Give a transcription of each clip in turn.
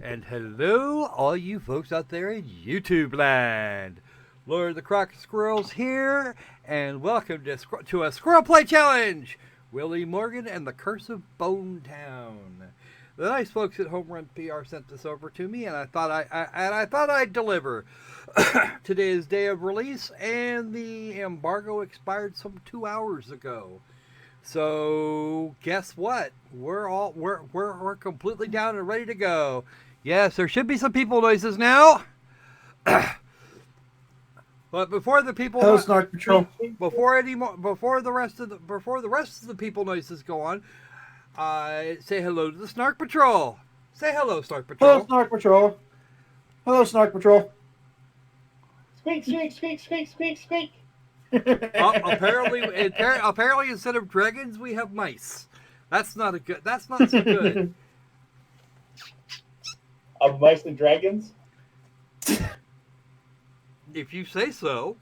And hello, all you folks out there in YouTube land. Lord the Croc Squirrels here, and welcome to a Squirrel Play Challenge. Willy Morgan and the Curse of Bone Town. The nice folks at Home Run PR sent this over to me, and I thought I'd deliver. Today is day of release, and the embargo expired some 2 hours ago. So guess what? We're completely down and ready to go. Yes, there should be some people noises now. But before the people, Hello, Snark Patrol. before the rest of the people noises go on, say hello to the Snark Patrol. Say hello, Snark Patrol. Hello, Snark Patrol. Hello, Snark Patrol. Squeak, squeak, squeak, squeak, squeak, squeak. Apparently, instead of dragons, we have mice. That's not so good. Of mice and dragons? If you say so.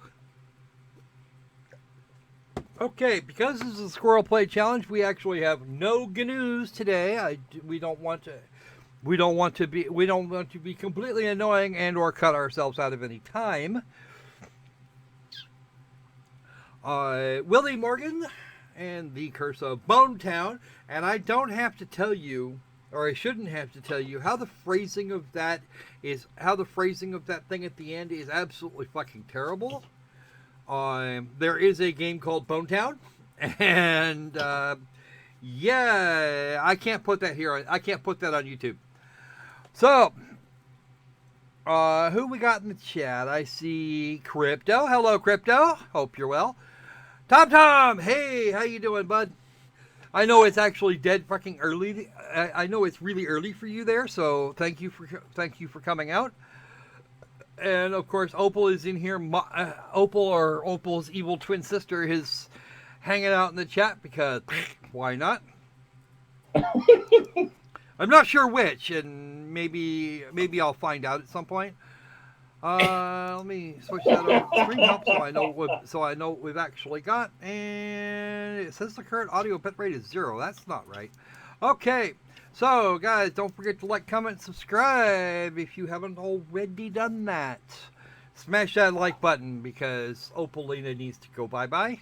Okay, because this is a Squirrel Play Challenge, we actually have no GNUs today. We don't want to be completely annoying and or cut ourselves out of any time. Willy Morgan and the Curse of Bone Town, and I don't have to tell you, or I shouldn't have to tell you, how the phrasing of that thing at the end is absolutely fucking terrible. There is a game called Bone Town, and yeah, I can't put that here. I can't put that on YouTube. So, who we got in the chat? I see Crypto. Hello, Crypto. Hope you're well. Tom, hey, how you doing, bud? I know it's actually dead fucking early. I know it's really early for you there, so thank you for coming out. And of course, Opal is in here. Opal's evil twin sister is hanging out in the chat because why not? I'm not sure which, and maybe I'll find out at some point. Let me switch that over to screen help so I know what we've actually got. And it says the current audio bitrate is 0. That's not right. Okay, so guys, don't forget to like, comment, subscribe if you haven't already done that. Smash that like button because Opalina needs to go bye-bye.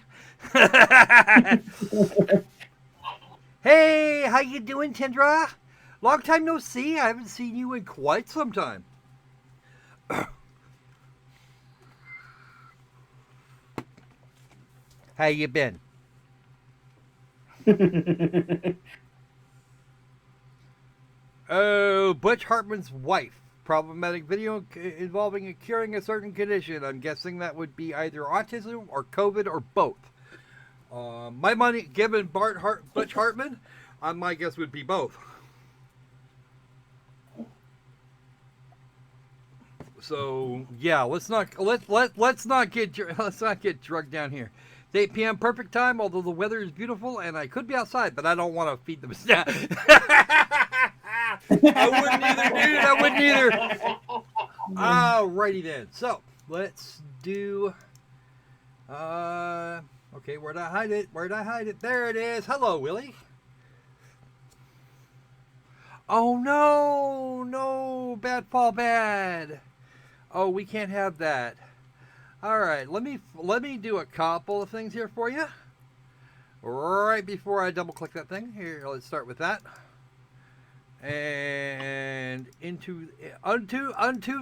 Hey, how you doing, Tindra? Long time no see. I haven't seen you in quite some time. How you been? Oh, Butch Hartman's wife. Problematic video involving curing a certain condition. I'm guessing that would be either autism or COVID or both. My money, given Butch Hartman, my guess would be both. So yeah, let's not get drugged down here. It's 8 p.m. perfect time, although the weather is beautiful and I could be outside, but I don't want to feed them. I wouldn't either, dude. I wouldn't either. Alrighty then. So let's do. Okay, where'd I hide it? There it is. Hello, Willy. Oh no, bad fall bad. Oh, we can't have that. All right, let me do a couple of things here for you. Right before I double click that thing, here, let's start with that. And unto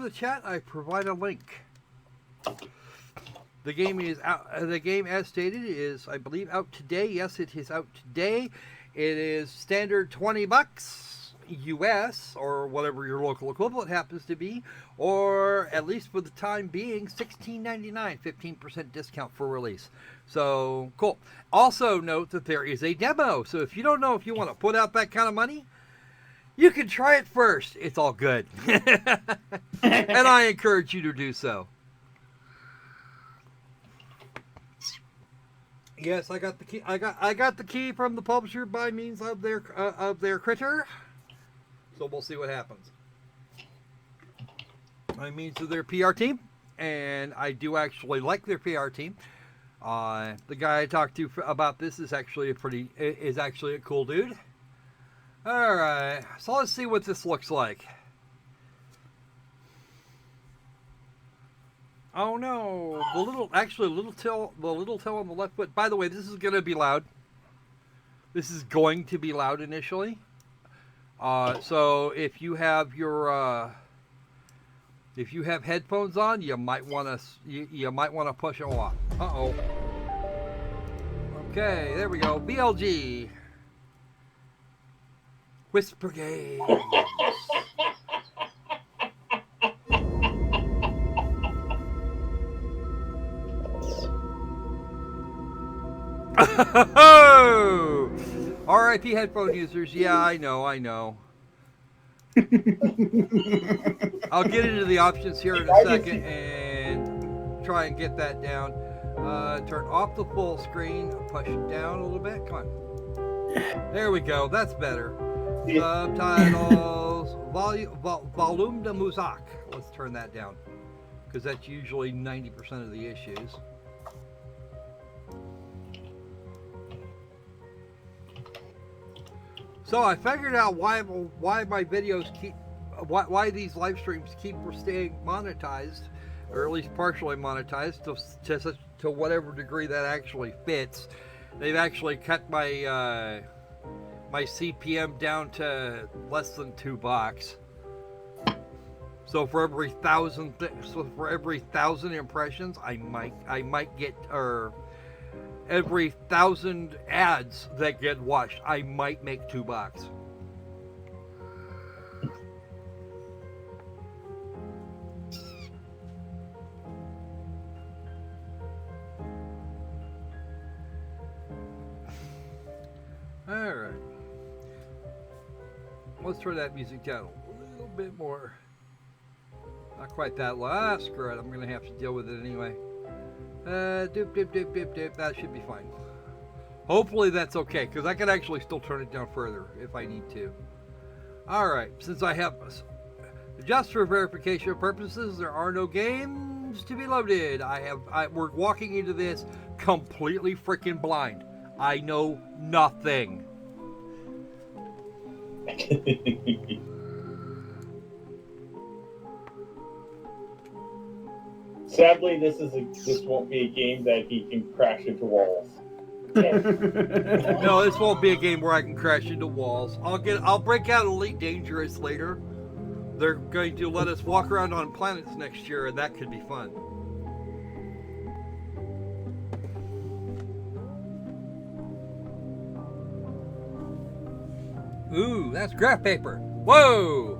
the chat, I provide a link. The game is out. The game, as stated, is I believe out today. Yes, it is out today. It is standard $20. US or whatever your local equivalent happens to be, or at least for the time being $16.99, 15% discount for release. So cool. Also note that there is a demo, so if you don't know if you want to put out that kind of money, you can try it first. It's all good. And I encourage you to do so. Yes, I got the key. I got the key from the publisher by means of their critter. So we'll see what happens. I mean, to their PR team, and I do actually like their PR team. The guy I talked to about this is actually a cool dude. All right, so let's see what this looks like. Oh no, the little tail on the left foot. By the way, this is going to be loud. This is going to be loud initially. So if you have headphones on, you might want to push them off. Uh-oh. Okay, there we go. BLG. Whisper Games. RIP headphone users. Yeah, I know. I'll get into the options here in a second and try and get that down. Turn off the full screen. Push it down a little bit. Come on. There we go. That's better. Subtitles. Volume de musique. Let's turn that down, because that's usually 90% of the issues. So I figured out why my videos why these live streams keep staying monetized, or at least partially monetized, to whatever degree that actually fits. They've actually cut my my CPM down to less than $2. So for every 1,000 impressions, I might get, or every 1,000 ads that get watched, I might make $2. All right. Let's turn that music down a little bit more. Not quite that low. Ah, screw it. I'm going to have to deal with it anyway. Doop. That should be fine. Hopefully that's okay, because I can actually still turn it down further if I need to. Alright, since I have... Just for verification purposes, there are no games to be loaded. We're walking into this completely freaking blind. I know nothing. Sadly, this won't be a game that he can crash into walls. No, this won't be a game where I can crash into walls. I'll break out Elite Dangerous later. They're going to let us walk around on planets next year, and that could be fun. Ooh, that's graph paper. Whoa!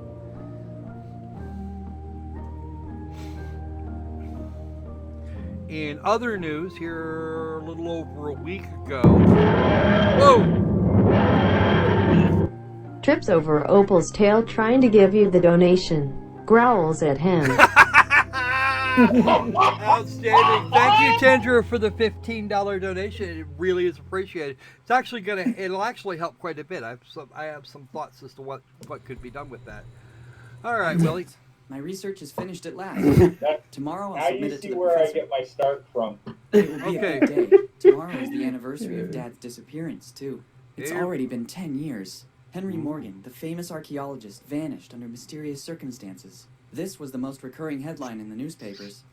In other news, here a little over a week ago. Whoa! Trips over Opal's tail trying to give you the donation. Growls at him. Outstanding. Thank you, Tindra, for the $15 donation. It really is appreciated. It's actually it'll actually help quite a bit. I have some thoughts as to what could be done with that. All right, Willy. My research is finished at last. Tomorrow I'll Now submit you it see to the where professor. I get my start from. It will be Okay. a big day. Tomorrow is the anniversary of Dad's disappearance, too. It's Here. already been 10 years. Henry Morgan, the famous archaeologist, vanished under mysterious circumstances. This was the most recurring headline in the newspapers.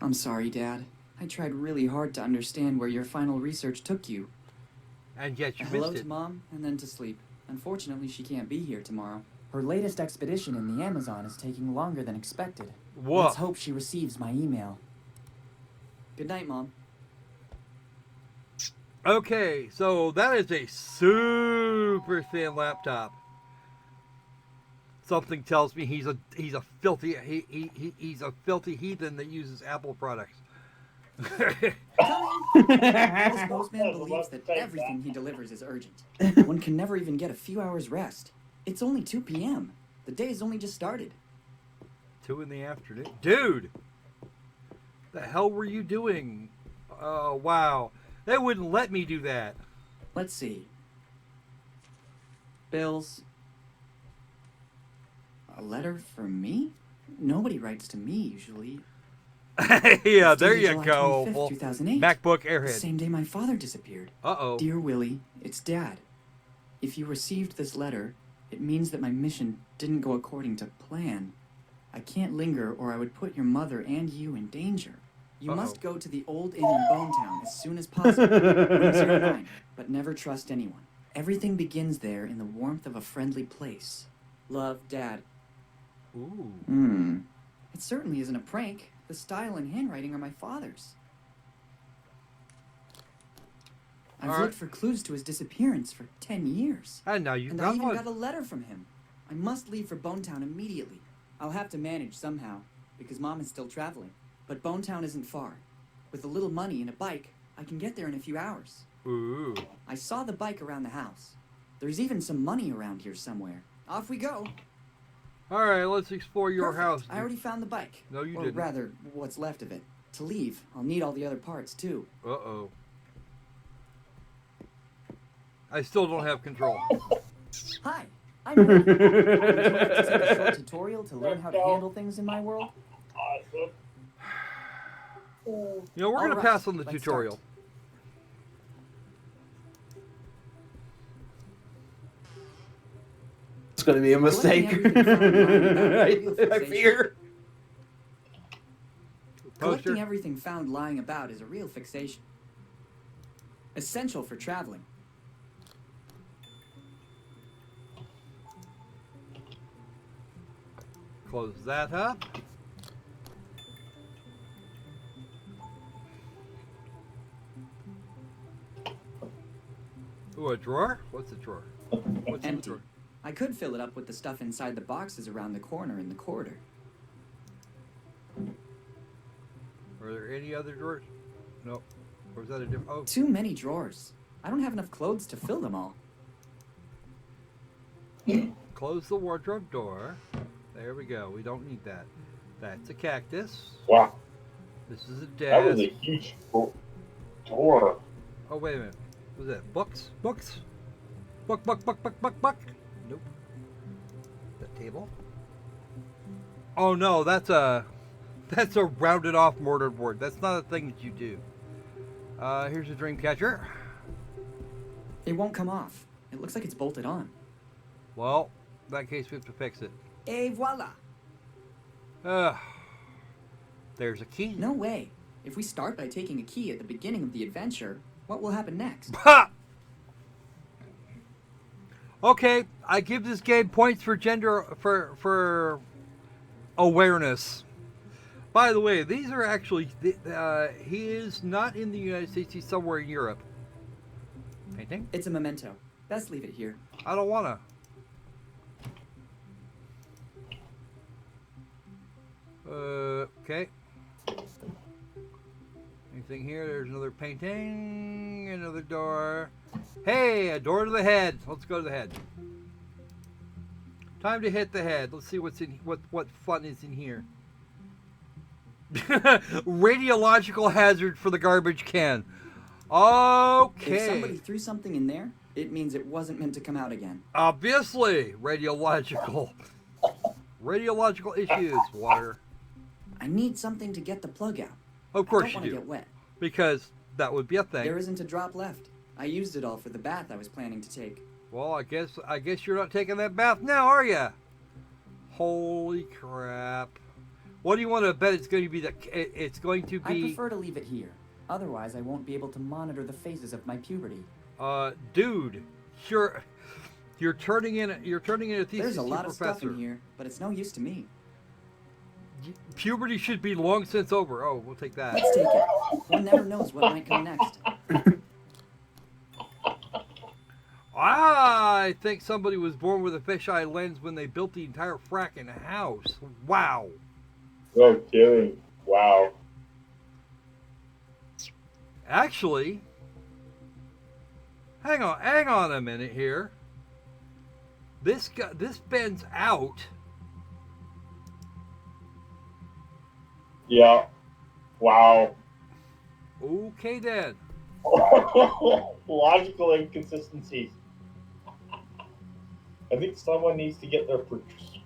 I'm sorry, Dad. I tried really hard to understand where your final research took you. And yet you Hello missed to it. Mom, and then to sleep. Unfortunately, she can't be here tomorrow. Her latest expedition in the Amazon is taking longer than expected. Whoa. Let's hope she receives my email. Good night, Mom. Okay, so that is a super thin laptop. Something tells me he's a filthy heathen that uses Apple products. This postman believes that everything he delivers is urgent. One can never even get a few hours rest. It's only 2 p.m. The day's only just started. 2 in the afternoon. Dude! The hell were you doing? Oh, wow. They wouldn't let me do that. Let's see. Bills. A letter from me? Nobody writes to me usually. Yeah, It's there dated you July go. 25th, Well, 2008. MacBook The Airhead. same day my father disappeared. Uh-oh. Dear Willy, it's Dad. If you received this letter, it means that my mission didn't go according to plan. I can't linger or I would put your mother and you in danger. You Uh-oh. must go to the old inn in Bonetown as soon as possible. Room 09, but never trust anyone. Everything begins there in the warmth of a friendly place. Love, Dad. Ooh. It certainly isn't a prank. The style and handwriting are my father's. I've All right. looked for clues to his disappearance for 10 years. And now you And I got even one. got a letter from him. I must leave for Bonetown immediately. I'll have to manage somehow, because Mom is still traveling. But Bonetown isn't far. With a little money and a bike, I can get there in a few hours. Ooh. I saw the bike around the house. There's even some money around here somewhere. Off we go. All right, let's explore your Perfect. house. I already found the bike. No, you or didn't. rather, what's left of it. To leave, I'll need all the other parts, too. Uh-oh. I still don't have control. Hi, I'm Willy. Would you like to take a short tutorial to learn how to handle things in my world? Awesome. You know, we're going to All right, pass on the let's tutorial. start. It's going to be a mistake. Collecting everything found lying about is a real I fixation. fear. Collecting Poster. everything found lying about is a real fixation. Essential for traveling. Close that up. Ooh, a drawer? What's a drawer? What's in the Empty. drawer? I could fill it up with the stuff inside the boxes around the corner in the corridor. Are there any other drawers? Nope. Or is that a different? Oh, Too many drawers. I don't have enough clothes to fill them all. close the wardrobe door. There we go. We don't need that. That's a cactus. Wow, This is a that was desk. a huge door. Oh, wait a minute. What was that? Books? Books? Book. Nope. That table? Oh no, that's a rounded off mortarboard. That's not a thing that you do. Here's a dream catcher. It won't come off. It looks like it's bolted on. Well, in that case we have to fix it. Et voila! There's a key. No way. If we start by taking a key at the beginning of the adventure, what will happen next? Ha! Okay, I give this game points for gender for awareness. By the way, these are actually he is not in the United States. He's somewhere in Europe. Painting? It's a memento. Best leave it here. I don't wanna. Okay. Anything here? There's another painting, another door. Hey, a door to the head. Let's go to the head. Time to hit the head. Let's see what's in what fun is in here. Radiological hazard for the garbage can. Okay. If somebody threw something in there, it means it wasn't meant to come out again. Obviously, radiological issues. Water. I need something to get the plug out. Of I course don't you want to do, get wet. because that would be a thing. There isn't a drop left. I used it all for the bath I was planning to take. Well, I guess you're not taking that bath now, are you? Holy crap! What do you want to bet it's going to be? It's going to I be. prefer to leave it here. Otherwise, I won't be able to monitor the phases of my puberty. Dude, you're turning in a thesis. There's a lot to of stuff professor. in here, but it's no use to me. Puberty should be long since over. Oh, we'll take that. Let's take it. One never knows what might come next. I think somebody was born with a fisheye lens when they built the entire fracking house. Wow. No kidding. Wow. Actually, hang on a minute here. This bends out. Yeah. Wow. Okay then. Logical inconsistencies. I think someone needs to get their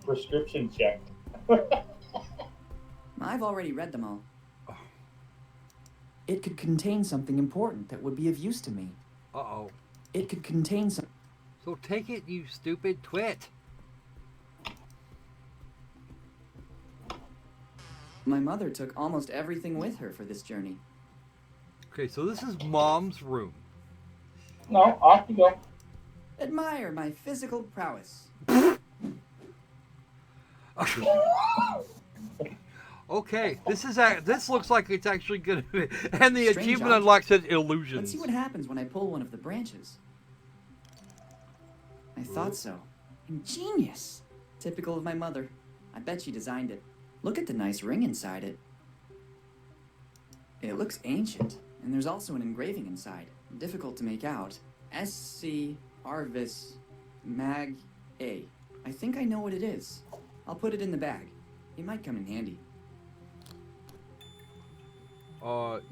prescription checked. I've already read them all. It could contain something important that would be of use to me. Uh-oh. It could contain some... So take it, you stupid twit. My mother took almost everything with her for this journey. Okay, so this is Mom's room. No, off you go. Admire my physical prowess. Okay, this looks like it's actually gonna be, and the Strange achievement object. unlock says illusions. Let's see what happens when I pull one of the branches. I thought so. Ingenious. Typical of my mother. I bet she designed it. Look at the nice ring inside it. It looks ancient, and there's also an engraving inside. Difficult to make out. SC Arvis Mag A. I think I know what it is. I'll put it in the bag. It might come in handy.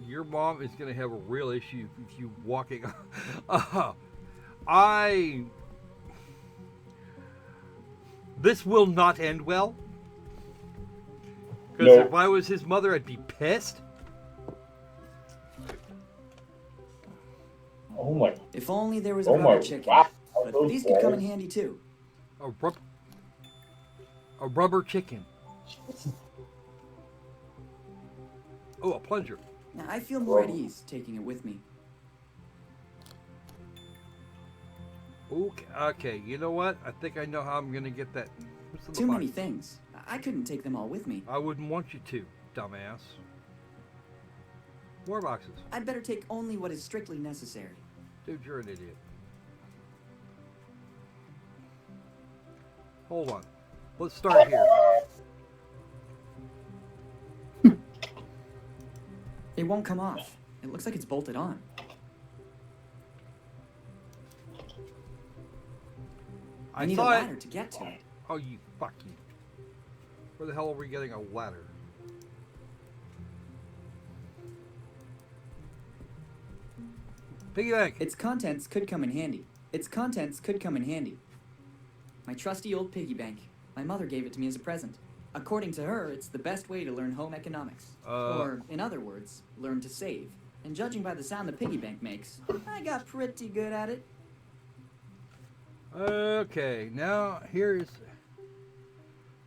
Your mom is gonna have a real issue with you walking. This will not end well. Because No. if I was his mother, I'd be pissed. Oh my. If only there was a Oh rubber my. chicken. Wow. But Those these could come in balls. handy too. A rubber chicken. Oh, a plunger. Now, I feel more at ease taking it with me. Okay, you know what? I think I know how I'm gonna get that. What's in the Too box? many things. I couldn't take them all with me. I wouldn't want you to, dumbass. More boxes. I'd better take only what is strictly necessary. Dude, you're an idiot. Hold on. Let's start here. It won't come off. It looks like it's bolted on. I need a thought. ladder to get to it. Oh, you fuck you. Where the hell are we getting a ladder? Piggy bank. Its contents could come in handy. Its contents could come in handy. My trusty old piggy bank. My mother gave it to me as a present. According to her, it's the best way to learn home economics. Or, in other words, learn to save. And judging by the sound the piggy bank makes, I got pretty good at it. Okay, now here's...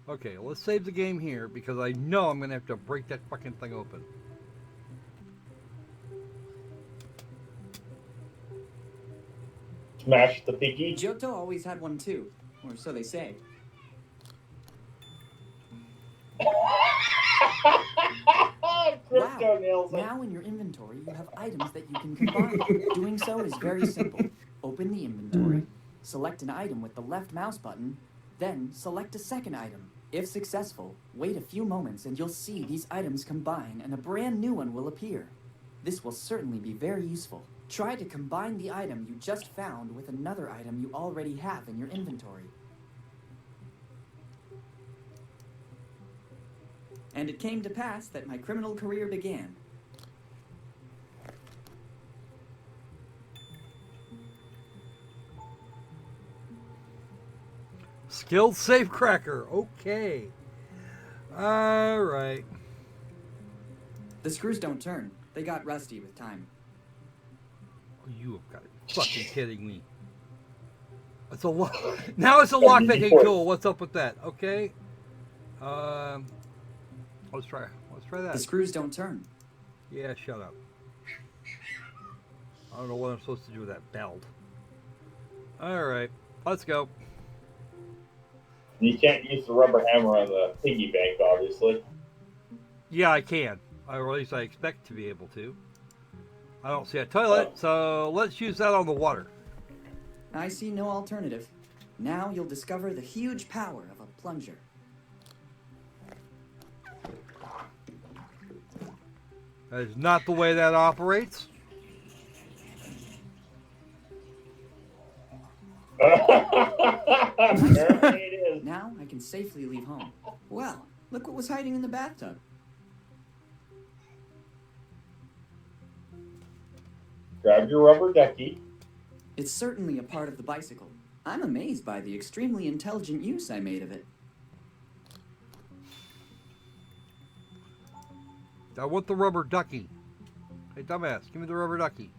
Okay, let's save the game here because I know I'm going to have to break that fucking thing open. Smash the piggy. Giotto always had one too, or so they say. Crypto nails it. Now in your inventory you have items that you can combine. Doing so is very simple. Open the inventory, select an item with the left mouse button, then select a second item. If successful, wait a few moments and you'll see these items combine and a brand new one will appear. This will certainly be very useful. Try to combine the item you just found with another item you already have in your inventory. And it came to pass that my criminal career began. Skilled safe cracker. Okay. Alright. The screws don't turn. They got rusty with time. You have got to be fucking kidding me. It's a lock. Now it's a lock picking tool. What's up with that? Okay. Let's try that. The screws don't turn. Yeah, shut up. I don't know what I'm supposed to do with that belt. Alright, let's go. You can't use the rubber hammer on the piggy bank, obviously. Yeah, I can. Or at least I expect to be able to. I don't see a toilet, so let's use that on the water. I see no alternative. Now you'll discover the huge power of a plunger. That is not the way that operates. Apparently it is. Now I can safely leave home. Well, look what was hiding in the bathtub. Grab your rubber ducky. It's certainly a part of the bicycle. I'm amazed by the extremely intelligent use I made of it. I want the rubber ducky. Hey, dumbass, give me the rubber ducky.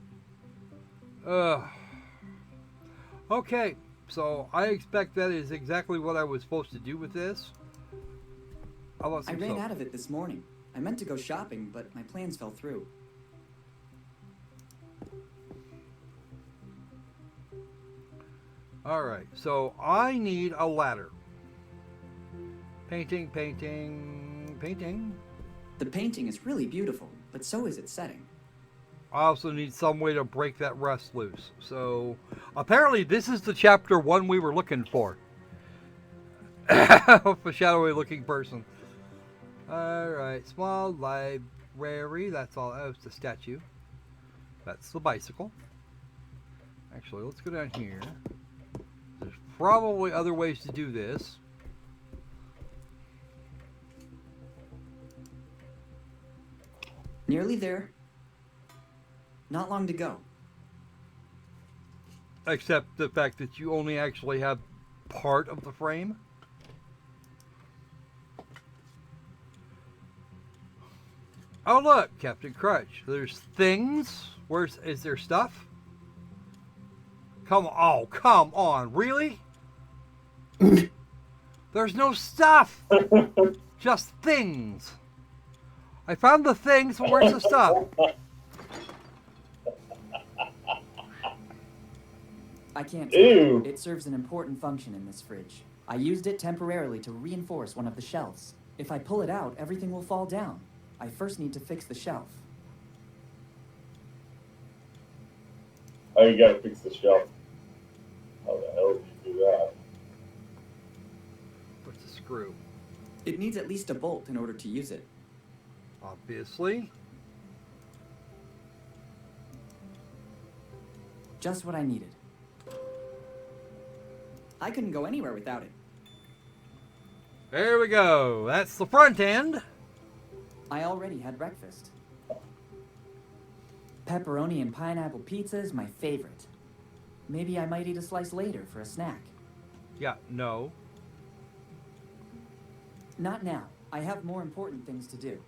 Okay, so I expect that is exactly what I was supposed to do with this. How about I some ran soap? out of it this morning. I meant to go shopping, but my plans fell through. Alright, so I need a ladder. Painting, painting, painting. The painting is really beautiful, but so is its setting. I also need some way to break that rust loose. So, apparently this is the chapter 1 we were looking for. A shadowy looking person. Alright, small library. That's all. That's the statue. That's the bicycle. Actually, let's go down here. There's probably other ways to do this. Nearly there. Not long to go. Except the fact that you only actually have part of the frame. Oh look, Captain Crutch. There's things. Is there stuff? Come on, really? There's no stuff. Just things. I found the things, but where's the stuff? I can't. Ew. It serves an important function in this fridge. I used it temporarily to reinforce one of the shelves. If I pull it out, everything will fall down. I first need to fix the shelf. Oh, you gotta fix the shelf. How the hell did you do that? What's the screw? It needs at least a bolt in order to use it. Obviously. Just what I needed. I couldn't go anywhere without it. There we go. That's the front end. I already had breakfast. Pepperoni and pineapple pizza is my favorite. Maybe I might eat a slice later for a snack. Yeah, no. Not now. I have more important things to do.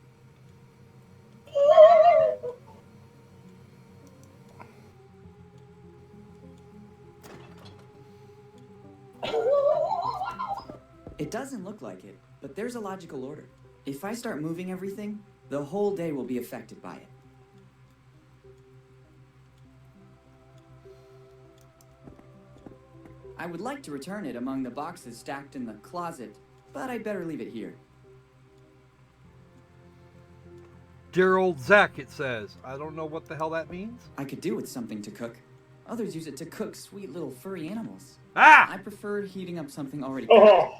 It doesn't look like it, but there's a logical order. If I start moving everything, the whole day will be affected by it. I would like to return it among the boxes stacked in the closet, but I'd better leave it here. Dear old Zach, it says. I don't know what the hell that means. I could do with something to cook. Others use it to cook sweet little furry animals. Ah! I prefer heating up something already Oh, cooked.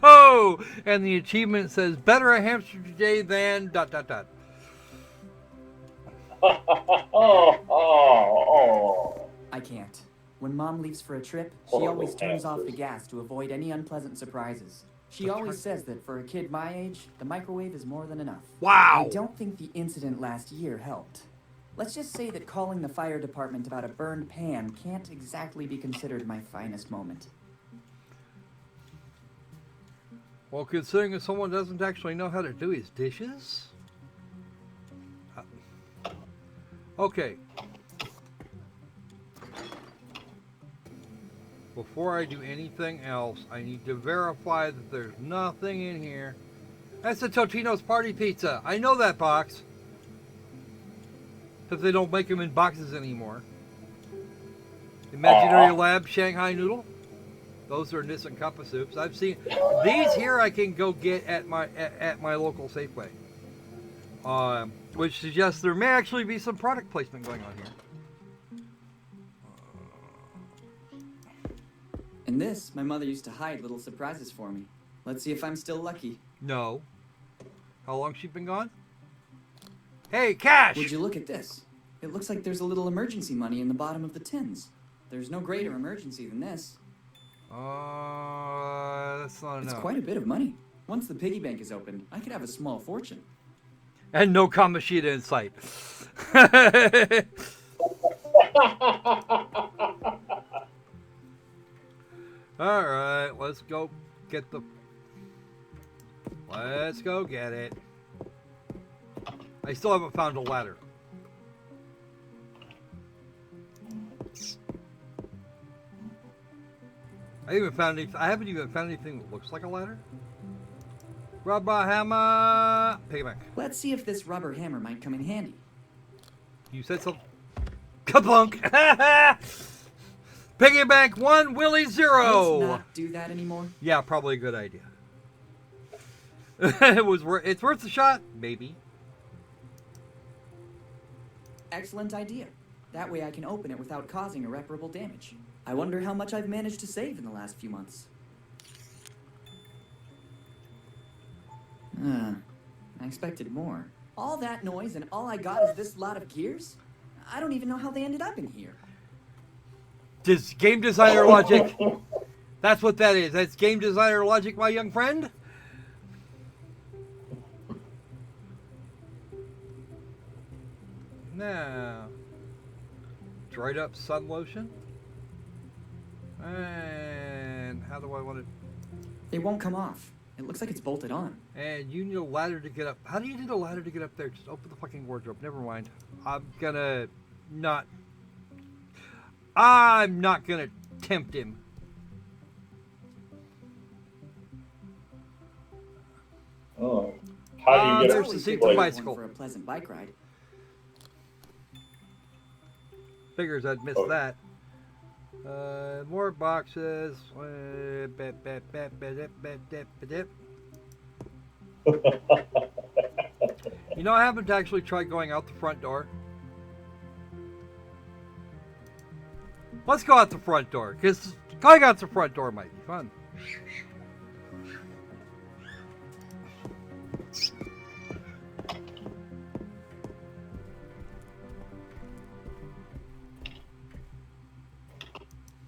Oh! And the achievement says, better a hamster today than ... oh. I can't. When Mom leaves for a trip, she Horrible always turns off the hamsters. gas to avoid any unpleasant surprises. She always says that for a kid my age, the microwave is more than enough. Wow! I don't think the incident last year helped. Let's just say that calling the fire department about a burned pan can't exactly be considered my finest moment. Well, considering that someone doesn't actually know how to do his dishes? Okay. Before I do anything else, I need to verify that there's nothing in here. That's the Totino's Party Pizza. I know that box. Because they don't make them in boxes anymore. Imaginary Lab Shanghai Noodle. Those are Nissan Kappa soups. I've seen these here. I can go get at my local Safeway, which suggests there may actually be some product placement going on here. In this, my mother used to hide little surprises for me. Let's see if I'm still lucky. No. How long she been gone? Hey, Cash! Would you look at this? It looks like there's a little emergency money in the bottom of the tins. There's no greater emergency than this. That's not It's enough. quite a bit of money. Once the piggy bank is opened, I could have a small fortune. And no Kamashita in sight. Alright, let's go get the... Let's go get it. I still haven't found a ladder. I haven't even found anything that looks like a ladder. Rubber hammer. Piggyback. Let's see if this rubber hammer might come in handy. You said something. Kaplunk. Piggyback 1, Willy 0. Let's not do that anymore. Yeah, probably a good idea. It's worth a shot, maybe. Excellent idea. That way I can open it without causing irreparable damage. I wonder how much I've managed to save in the last few months. I expected more. All that noise and all I got is this lot of gears? I don't even know how they ended up in here. Game designer logic. That's what that is. That's game designer logic, my young friend. Now, dried up sun lotion. And how do I want it? It won't come off. It looks like it's bolted on. And you need a ladder to get up. How do you need a ladder to get up there? Just open the fucking wardrobe. Never mind. I'm not gonna tempt him. Oh. How do you get there's up the to seat the for place? bicycle. For a pleasant bike ride. Figures I'd miss that. More boxes. You know, I haven't actually tried going out the front door. Let's go out the front door, because going out the front door might be fun.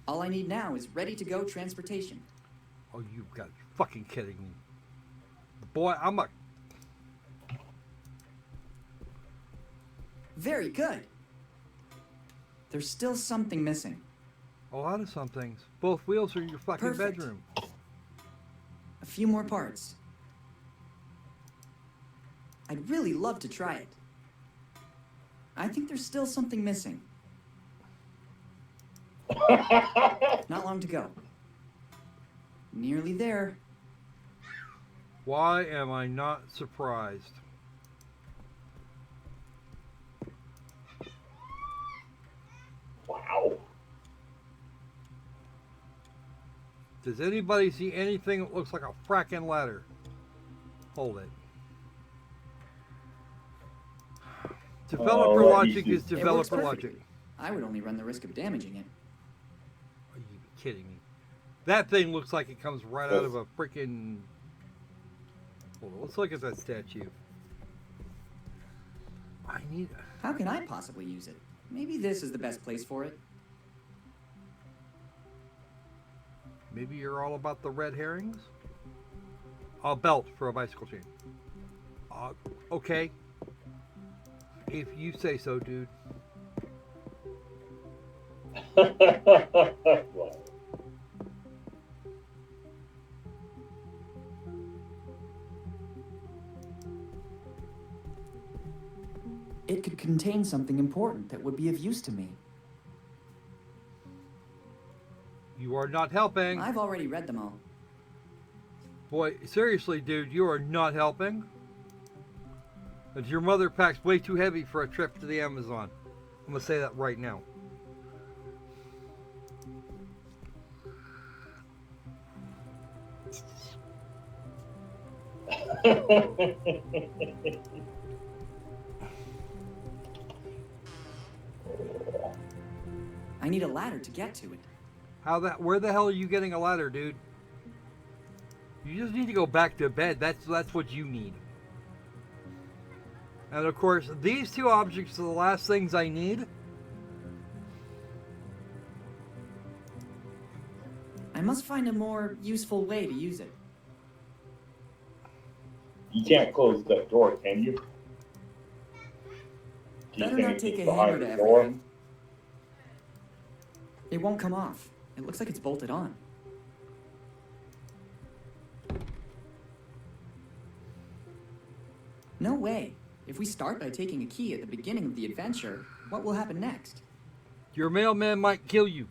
All I need now is ready-to-go transportation. Oh, you got fucking kidding me. Boy, Very good. There's still something missing. a lot of some things. Both wheels are in your fucking Perfect. bedroom. A few more parts. I'd really love to try it. I think there's still something missing. Not long to go. Nearly there. Why am I not surprised? Wow. Does anybody see anything that looks like a fracking ladder? Hold it. Developer logic is It works developer perfectly. logic. I would only run the risk of damaging it. Are you kidding me? That thing looks like it comes right out of a freaking... Hold on, let's look at that statue. I need... How can I possibly use it? Maybe this is the best place for it. Maybe you're all about the red herrings? A belt for a bicycle chain. Okay. If you say so, dude. Wow. It could contain something important that would be of use to me. You are not helping. I've already read them all. Boy, seriously, dude, you are not helping. And your mother packs way too heavy for a trip to the Amazon. I'm going to say that right now. I need a ladder to get to it. Where the hell are you getting a ladder, dude? You just need to go back to bed. That's what you need. And of course, these two objects are the last things I need. I must find a more useful way to use it. You can't close that door, can you? Do you Better think not take it's a behind hammer to the door? everything. It won't come off. It looks like it's bolted on. No way. If we start by taking a key at the beginning of the adventure, what will happen next? Your mailman might kill you.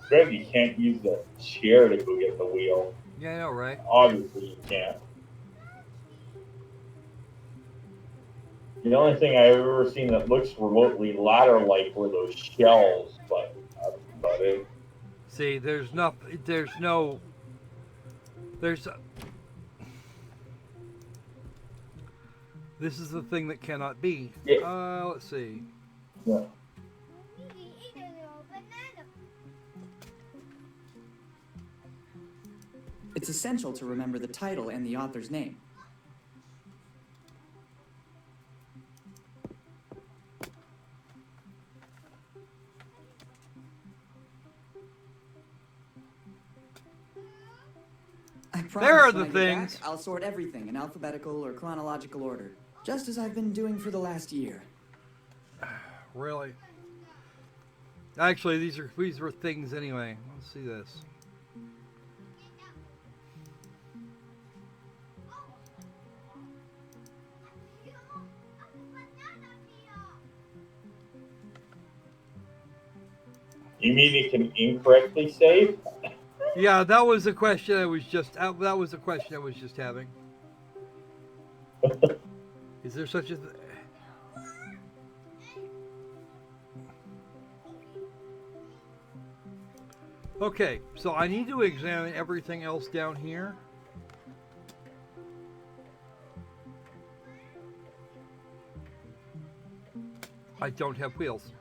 Greg, you can't use the chair to go get the wheel. Yeah, I know, right? Obviously, you can't. The only thing I've ever seen that looks remotely ladder-like were those shells, but that's about it. See, there's this is the thing that cannot be. Yeah. Let's see. Yeah. It's essential to remember the title and the author's name. I promise There are when the I get things. back, I'll sort everything in alphabetical or chronological order, just as I've been doing for the last year. Really? Actually, these were things anyway. Let's see this. You mean it can incorrectly save? Yeah, that was the question I was just having. Is there such a Okay, so I need to examine everything else down here. I don't have wheels.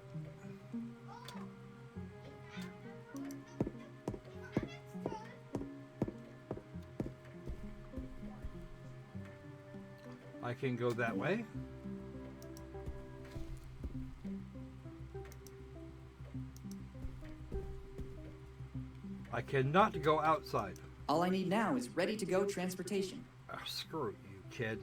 I can go that way. I cannot go outside. All I need now is ready-to-go transportation. Oh, screw you, kid.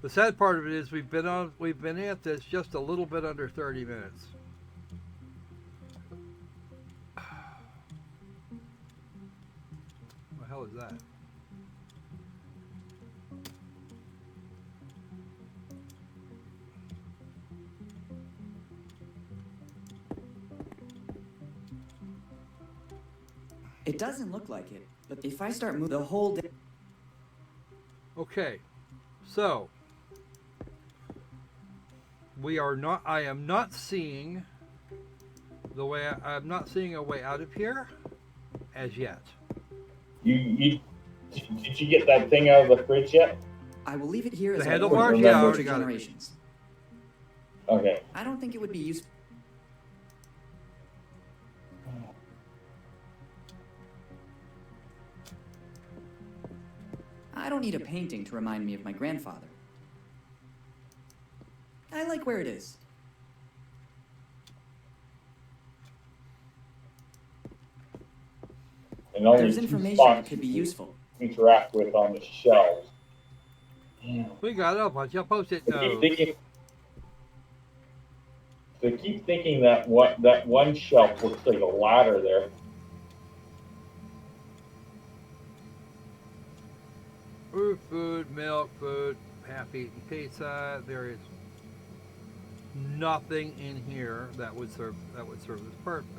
The sad part of it is we've been at this just a little bit under 30 minutes. What the hell is that? It doesn't look like it, but if I start moving the whole day... Okay, so I am not seeing I'm not seeing a way out of here as yet. Did you get that thing out of the fridge yet? I will leave it here as The a handlebars? order Yeah, I for already future got it. generations. Okay. I don't think it would be useful. I don't need a painting to remind me of my grandfather. I like where it is. And only There's two information spots that could be you can useful. interact with on the shelves. We got it up on your post-it I keep note. thinking. I keep thinking that one shelf looks like a ladder there. Food, milk, food, half-eaten pizza. There is nothing in here that would serve this purpose.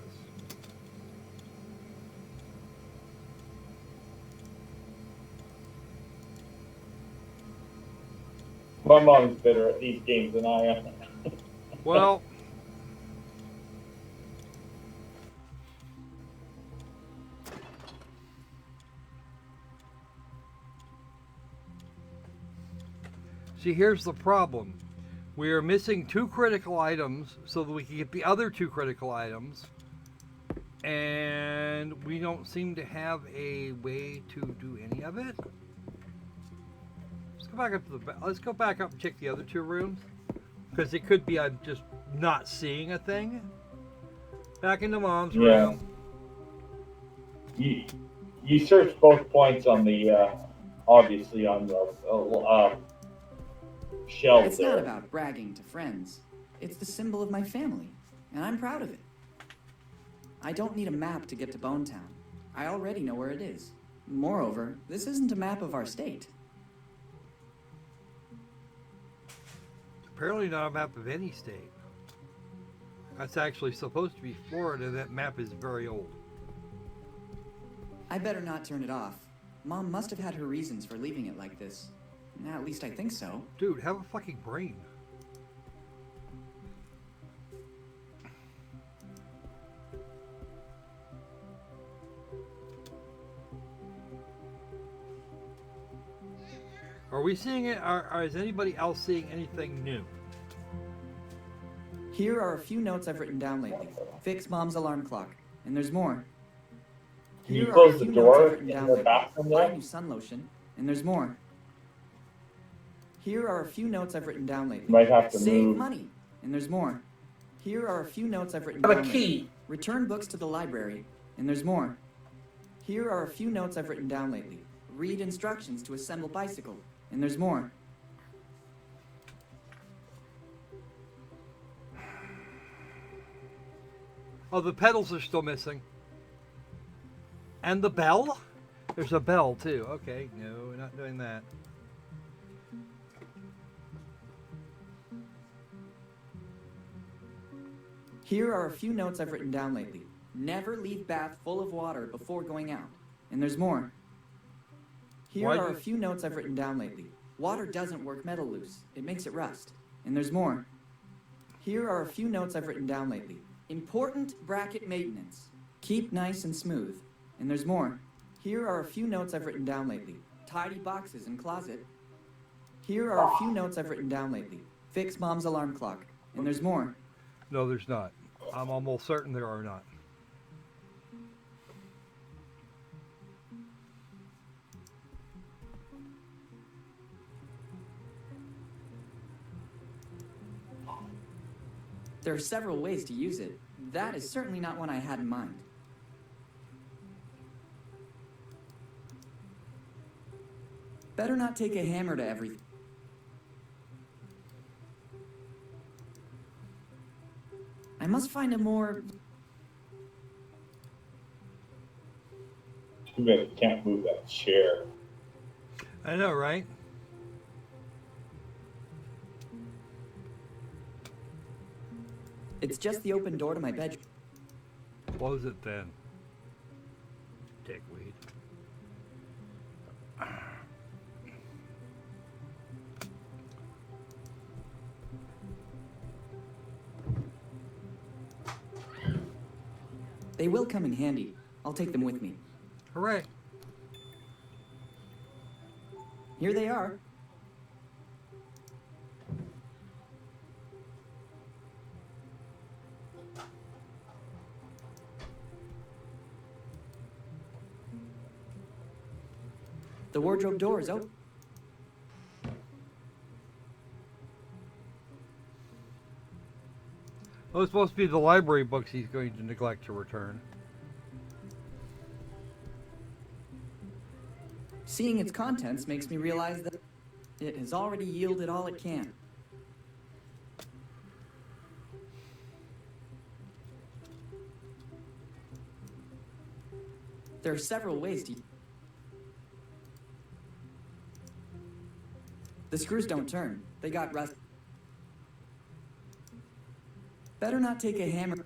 My mom's better at these games than I am. Well, see, here's the problem. We are missing 2 critical items so that we can get the other 2 critical items. And we don't seem to have a way to do any of it. Let's go back up to let's go back up and check the other 2 rooms. Because it could be I'm just not seeing a thing. Back into Mom's room. You search both points on the obviously on the shelf It's there. not about bragging to friends. It's the symbol of my family, and I'm proud of it. I don't need a map to get to Bone Town. I already know where it is. Moreover, this isn't a map of our state. Apparently not a map of any state. That's actually supposed to be Florida. That map is very old. I better not turn it off. Mom must have had her reasons for leaving it like this. At least I think so. Dude, have a fucking brain. Are we seeing it? Or is anybody else seeing anything new? Here are a few notes I've written down lately. Fix Mom's alarm clock. And there's more. Can you Here are close a the few door notes I've written in down the lately. bathroom Buy there? new sun lotion. And there's more. Here are a few notes I've written down lately. You might have to Save move. money. And there's more. Here are a few notes I've written Have a down lately. key. Return books to the library. And there's more. Here are a few notes I've written down lately. Read instructions to assemble bicycle. And there's more. Oh, the pedals are still missing. And the bell? There's a bell too. Okay, no, we're not doing that. Here are a few notes I've written down lately. Never leave bath full of water before going out. And there's more. Here Why are a do- few notes I've written down lately. Water doesn't work metal loose. It makes it rust. And there's more. Here are a few notes I've written down lately. Important bracket maintenance. Keep nice and smooth. And there's more. Here are a few notes I've written down lately. Tidy boxes and closet. Here are a few notes I've written down lately. Fix Mom's alarm clock. And there's more. No, there's not. I'm almost certain there are not. There are several ways to use it. That is certainly not one I had in mind. Better not take a hammer to everything. I must find a more... Too bad you can't move that chair. I know, right? It's just the open door to my bedroom. Close it then. Dickweed. They will come in handy. I'll take them with me. Hooray. Here they are. The wardrobe door is open. Well, it's supposed to be the library books he's going to neglect to return. Seeing its contents makes me realize that it has already yielded all it can. There are several ways to... The screws don't turn. They got rust. Better not take a hammer.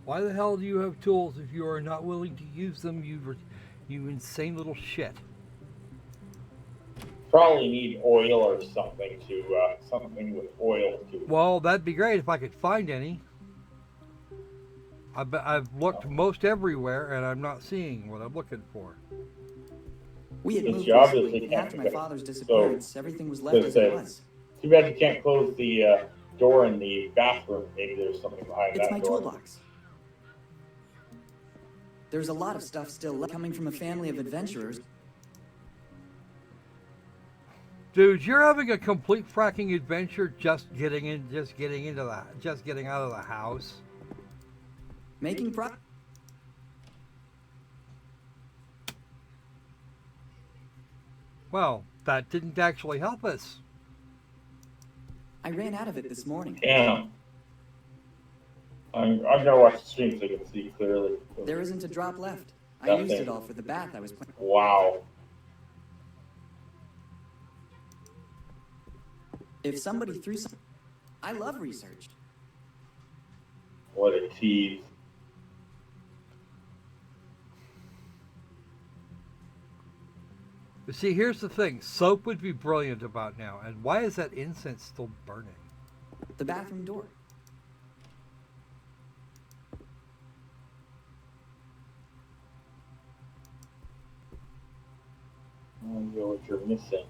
Why the hell do you have tools if you are not willing to use them, you insane little shit? Probably need oil or something to something with oil to. Well, that'd be great if I could find any. I've looked most everywhere, and I'm not seeing what I'm looking for. We had It's moved obviously recently, and after my can't- father's so- disappearance, everything was left so as it say- was. Too bad you can't close the door in the bathroom. Maybe there's something behind It's that my door. toolbox. There's a lot of stuff still left, coming from a family of adventurers. Dude, you're having a complete fracking adventure just getting out of the house. Making Well, that didn't actually help us. I ran out of it this morning. Damn. I'm gonna watch the stream so I can see clearly. There isn't a drop left. I Nothing. used it all for the bath I was planning. Wow. If somebody threw some... I love research. What a tease. But see, here's the thing. Soap would be brilliant about now. And why is that incense still burning? The bathroom door. I don't know what you're missing.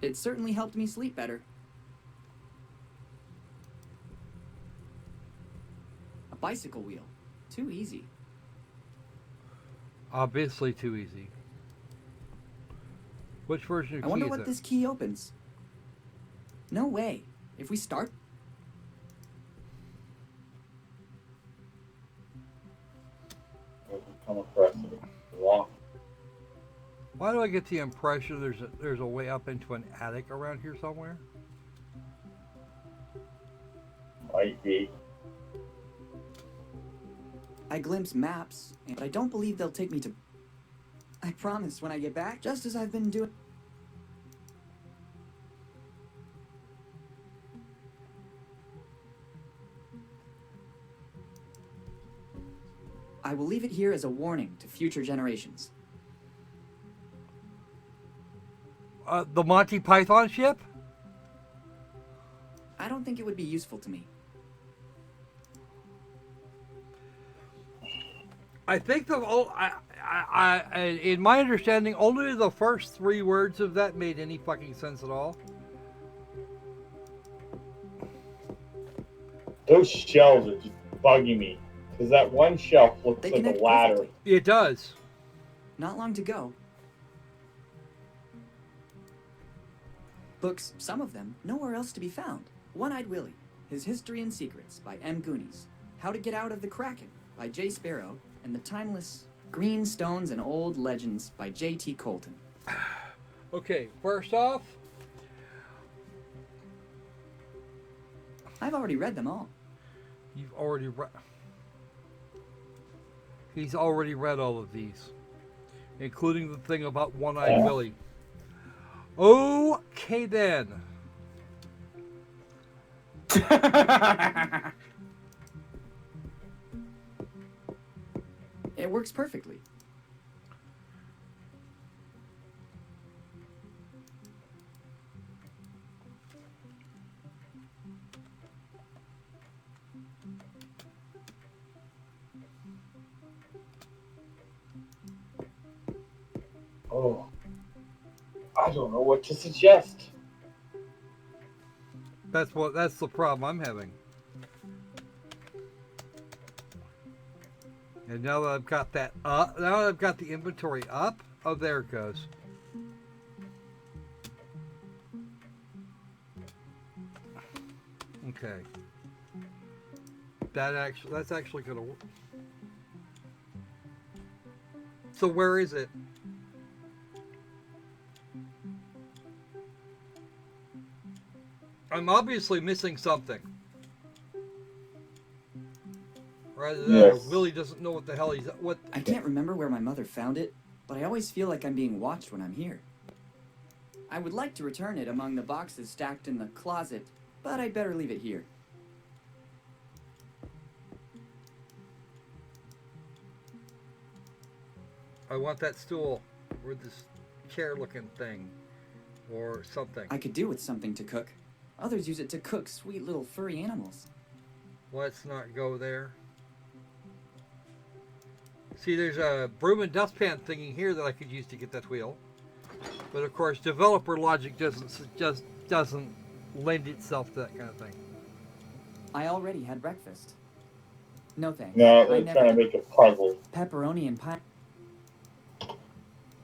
It certainly helped me sleep better. A bicycle wheel. Too easy. Obviously too easy. Which version of I key wonder is what it? this key opens. No way. If we start... Come across it. Walk. Why do I get the impression there's a way up into an attic around here somewhere? Might be. I glimpse maps, but I don't believe they'll take me to... I promise when I get back, just as I've been doing... I will leave it here as a warning to future generations. The Monty Python ship? I don't think it would be useful to me. I think in my understanding, only the first 3 words of that made any fucking sense at all. Those shelves are just bugging me. Because that one shelf looks They like a connect ladder. perfectly. It does. Not long to go. Books, some of them, nowhere else to be found. One-Eyed Willy, His History and Secrets by M. Goonies. How to Get Out of the Kraken by J. Sparrow. And the timeless Green Stones and Old Legends by J.T. Colton. Okay, first off, I've already read them all. you've already read... He's already read all of these, including the thing about One-Eyed Willy. Okay, then. It works perfectly. Oh. I don't know what to suggest. That's the problem I'm having. And now that I've got that up, now that I've got the inventory up, oh, there it goes. Okay. That's actually gonna work. So where is it? I'm obviously missing something. Rather than Yes. Willie doesn't know what the hell what. I can't remember where my mother found it, but I always feel like I'm being watched when I'm here. I would like to return it among the boxes stacked in the closet, but I'd better leave it here. I want that stool or this chair-looking thing or something. I could do with something to cook. Others use it to cook sweet little furry animals. Let's not go there. See, there's a broom and dustpan thingy here that I could use to get that wheel. But of course, developer logic doesn't lend itself to that kind of thing. I already had breakfast. No thanks. No, I they're never trying to make a puzzle. Pepperoni and pie.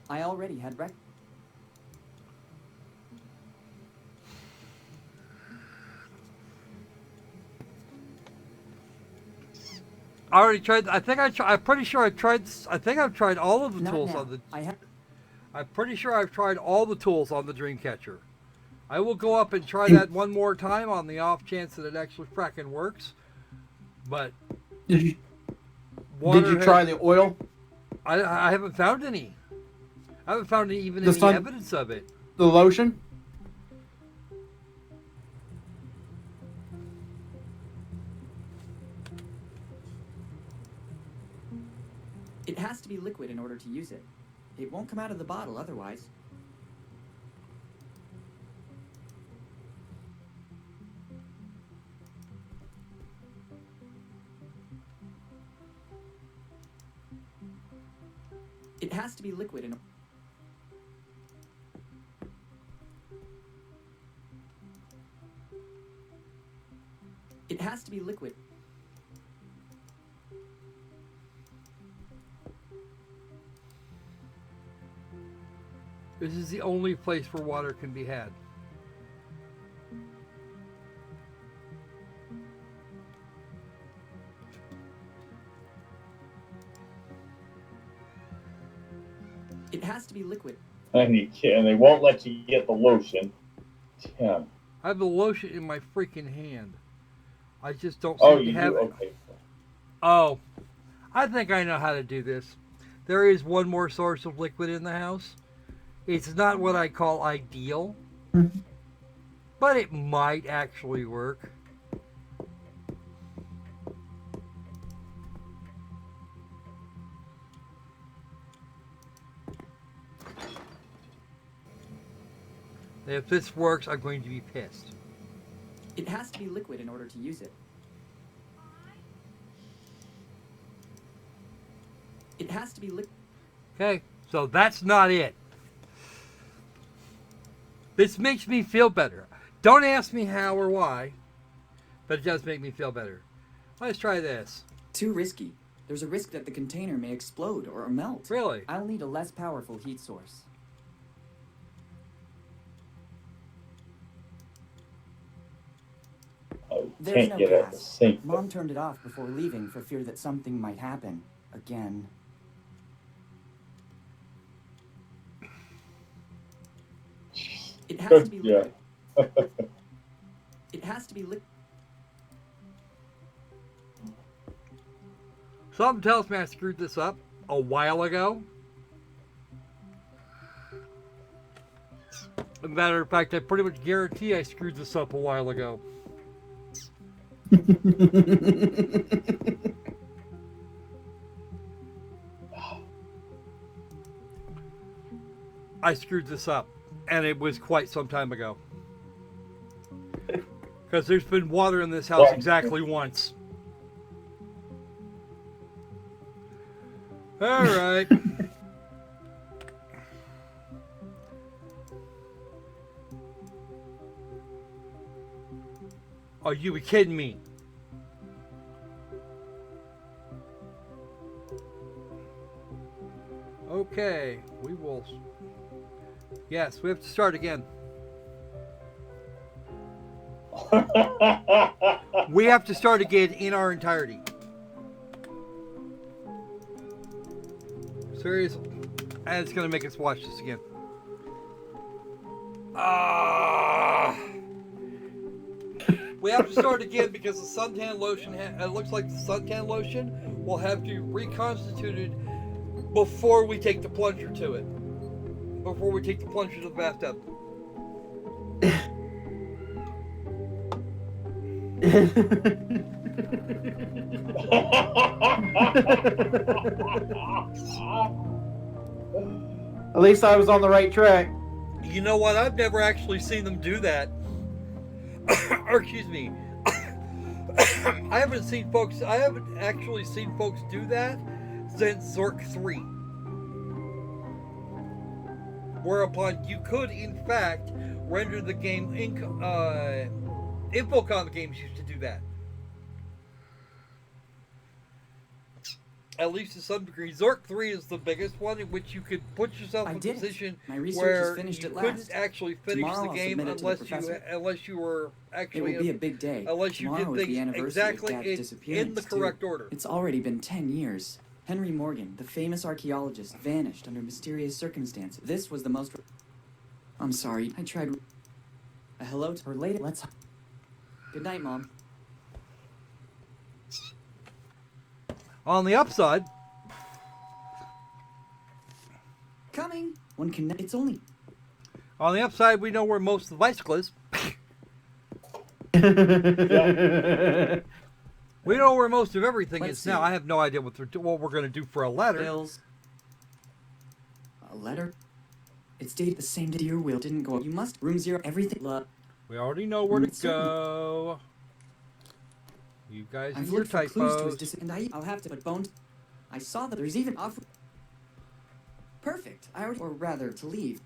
I already had breakfast. I already tried. I'm pretty sure I tried. I think I've tried all of the Not tools now. on the. I'm pretty sure I've tried all the tools on the Dreamcatcher. I will go up and try that one more time on the off chance that it actually fracking works. But Did you water try the oil? I haven't found any. I haven't found even The any sun- evidence of it. The lotion? It has to be liquid in order to use it. It won't come out of the bottle otherwise. It has to be liquid in... It has to be liquid. This is the only place where water can be had. It has to be liquid. And they won't let you get the lotion. Tim. I have the lotion in my freaking hand. I just don't Oh, seem to you have do? it. Okay. Oh, I think I know how to do this. There is one more source of liquid in the house. It's not what I call ideal, but it might actually work. If this works, I'm going to be pissed. It has to be liquid in order to use it. It has to be liquid. Okay, so that's not it. This makes me feel better. Don't ask me how or why, but it does make me feel better. Let's try this. Too risky. There's a risk that the container may explode or melt. Really? I'll need a less powerful heat source. I There's can't no get at the gas. sink. Mom turned it off before leaving for fear that something might happen. Again. It has to be Yeah. liquid. It has to be liquid. Something tells me I screwed this up a while ago. As a matter of fact, I pretty much guarantee I screwed this up a while ago. I screwed this up, and it was quite some time ago. Because there's been water in this house exactly once. All right. Are you kidding me? Okay, we will. Yes, we have to start again. We have to start again in our entirety. Seriously. And it's going to make us watch this again. We have to start again because the suntan lotion, it looks like the suntan lotion will have to be reconstituted before we take the plunger to it. Before we take the plunger to the bathtub. At least I was on the right track. You know what? I've never actually seen them do that. Or excuse me. I haven't actually seen folks do that since Zork 3. Whereupon you could, in fact, render the game Infocom games used to do that. At least to some degree. Zork 3 is the biggest one in which you could put yourself in a position My research where is finished you at couldn't last. actually finish Tomorrow the I'll game submit it to the professor. unless you were actually It will be a big day. unless you Tomorrow did is the things anniversary exactly of Dad's in disappearance, the too. correct order. It's already been 10 years. Henry Morgan, the famous archaeologist, vanished under mysterious circumstances. This was the most... I'm sorry, I tried... A hello to her later. Let's... Good night, Mom. On the upside, Coming! One can... It's only... we know where most of the bicycle is. We know where most of everything Let's is now. see. I have no idea what we're going to do for a letter. Bills. A letter? It's dated the same day your will didn't go. You must room 0 everything. We already know where to Certainly. go. You guys I've and your looked for clues to his typos. and I'll have to put bones. I saw that there's even off. Perfect. I already, or rather, to leave.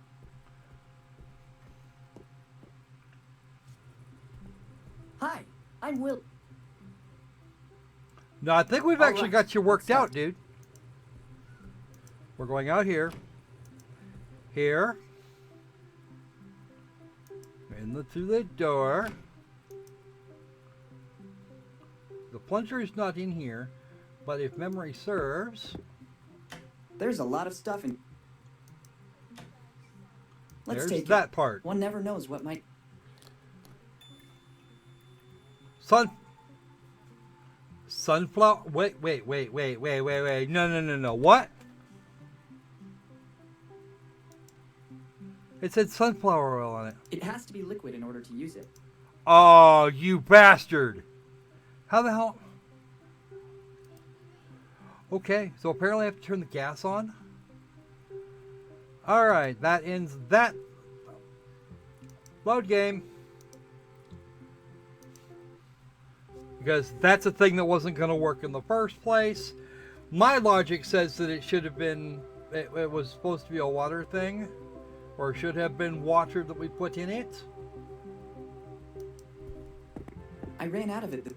Hi, I'm Will. No, I think we've All actually right, got you worked let's out, start. dude. We're going out here. Here. Through the door. The plunger is not in here, but if memory serves, There's a lot of stuff in. Let's there's take that it. part. One never knows what might. Sunflower. Wait. No. What? It said sunflower oil on it. It has to be liquid in order to use it. Oh, you bastard. How the hell? Okay, so apparently I have to turn the gas on. Alright, that ends that. Load game. Because that's a thing that wasn't going to work in the first place. My logic says that it should have been, it was supposed to be a water thing. Or should have been water that we put in it. I ran out of it.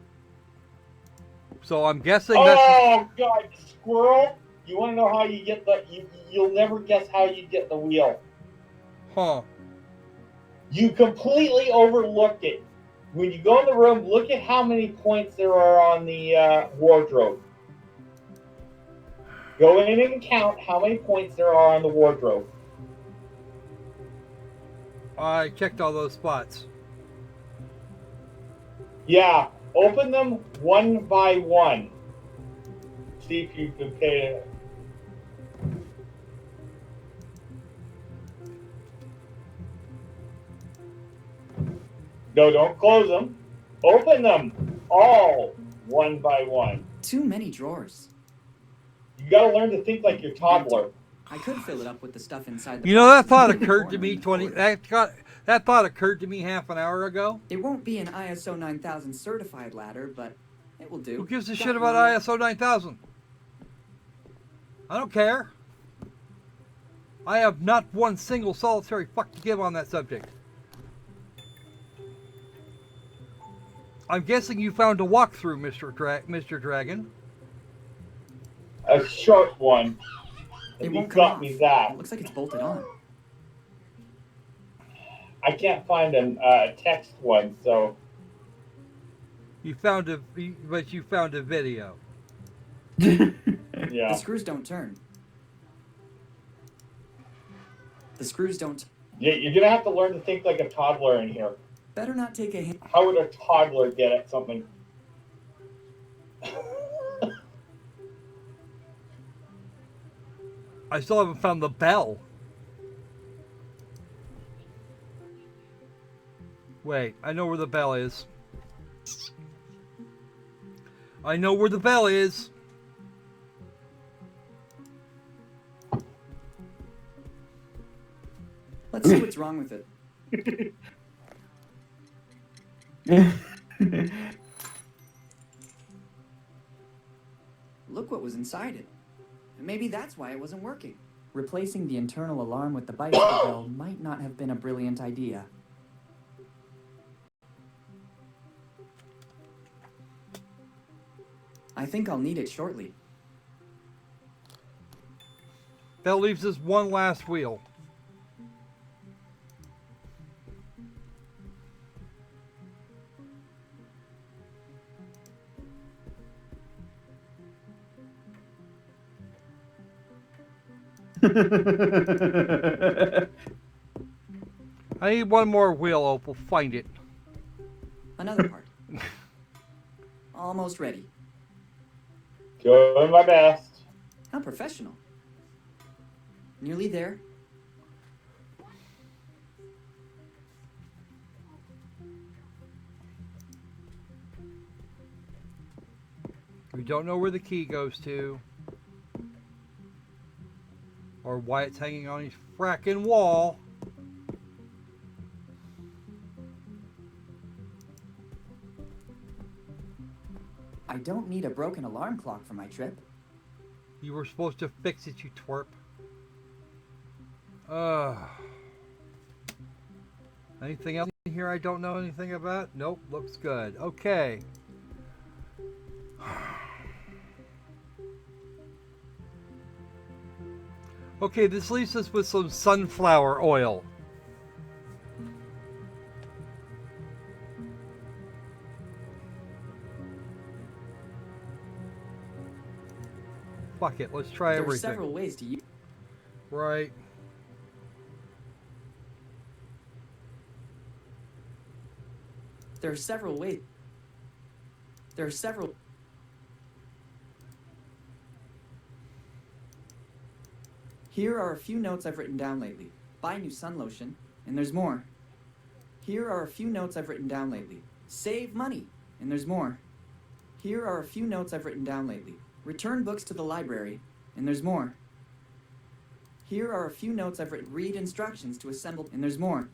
So I'm guessing that's... Oh God, Squirrel! You want to know how you get the? You'll never guess how you get the wheel. Huh. You completely overlooked it. When you go in the room, look at how many points there are on the wardrobe. Go in and count how many points there are on the wardrobe. I checked all those spots. Yeah, open them one by one. See if you can pay it. No, don't close them. Open them all one by one. Too many drawers. You gotta learn to think like your toddler. I could fill it up with the stuff inside the You know, that boxes thought in the occurred to corner me in the corner. that thought occurred to me half an hour ago. It won't be an ISO 9000 certified ladder, but it will do. Who gives a Got shit about one. ISO 9000? I don't care. I have not one single solitary fuck to give on that subject. I'm guessing you found a walkthrough, Mr. Dragon. A short one. It And won't you come got off. me that. It looks like it's bolted on. I can't find a text one, so You found a video. The yeah. screws don't turn. The screws don't. Yeah, you're gonna have to learn to think like a toddler in here. Better not take a hint. How would a toddler get at something? I still haven't found the bell. Wait, I know where the bell is. I know where the bell is. Let's see what's wrong with it. Look what was inside it. Maybe that's why it wasn't working. Replacing the internal alarm with the bicycle bell might not have been a brilliant idea. I think I'll need it shortly. That leaves us one last wheel. I need one more wheel, Opal. Find it. Another part. Almost ready. Doing my best. How professional. Nearly there. We don't know where the key goes to. Or why it's hanging on his fracking wall. I don't need a broken alarm clock for my trip. You were supposed to fix it, you twerp. Anything else in here I don't know anything about? Nope, looks good. Okay. Okay, this leaves us with some sunflower oil. Fuck it, let's try There are everything. several ways to use. Right. There are several ways. There are several. Here are a few notes I've written down lately. Buy new sun lotion, and there's more. Here are a few notes I've written down lately. Save money, and there's more. Here are a few notes I've written down lately. Return books to the library, and there's more. Here are a few notes I've written. Read instructions to assemble, and there's more.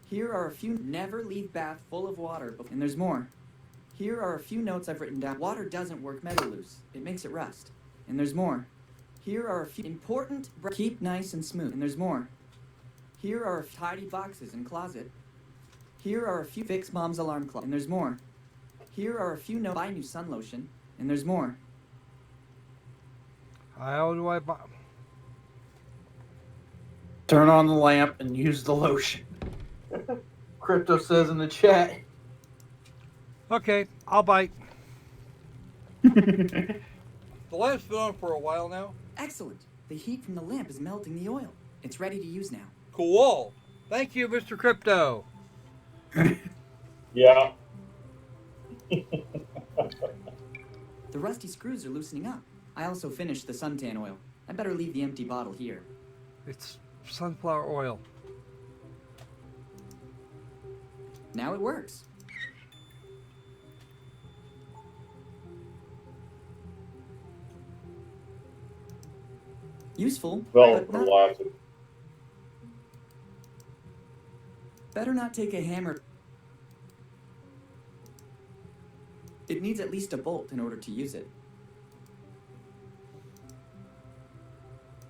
Here are a few. Never leave bath full of water, and there's more. Here are a few notes I've written down. Water doesn't work metal loose. It makes it rust, and there's more. Here are a few important. Keep nice and smooth, and there's more. Here are tidy boxes and closet. Here are a few. Fix mom's alarm clock, and there's more. Here are a few notes. Buy new sun lotion, and there's more. How do I buy? Turn on the lamp and use the lotion. Crypto says in the chat. Okay, I'll bite. The lamp's been on for a while now. Excellent. The heat from the lamp is melting the oil. It's ready to use now. Cool. Thank you, Mr. Crypto. Yeah. The rusty screws are loosening up. I also finished the suntan oil. I better leave the empty bottle here. It's sunflower oil. Now it works. Useful, Well, but for not, lots of. better not take a hammer. It needs at least a bolt in order to use it.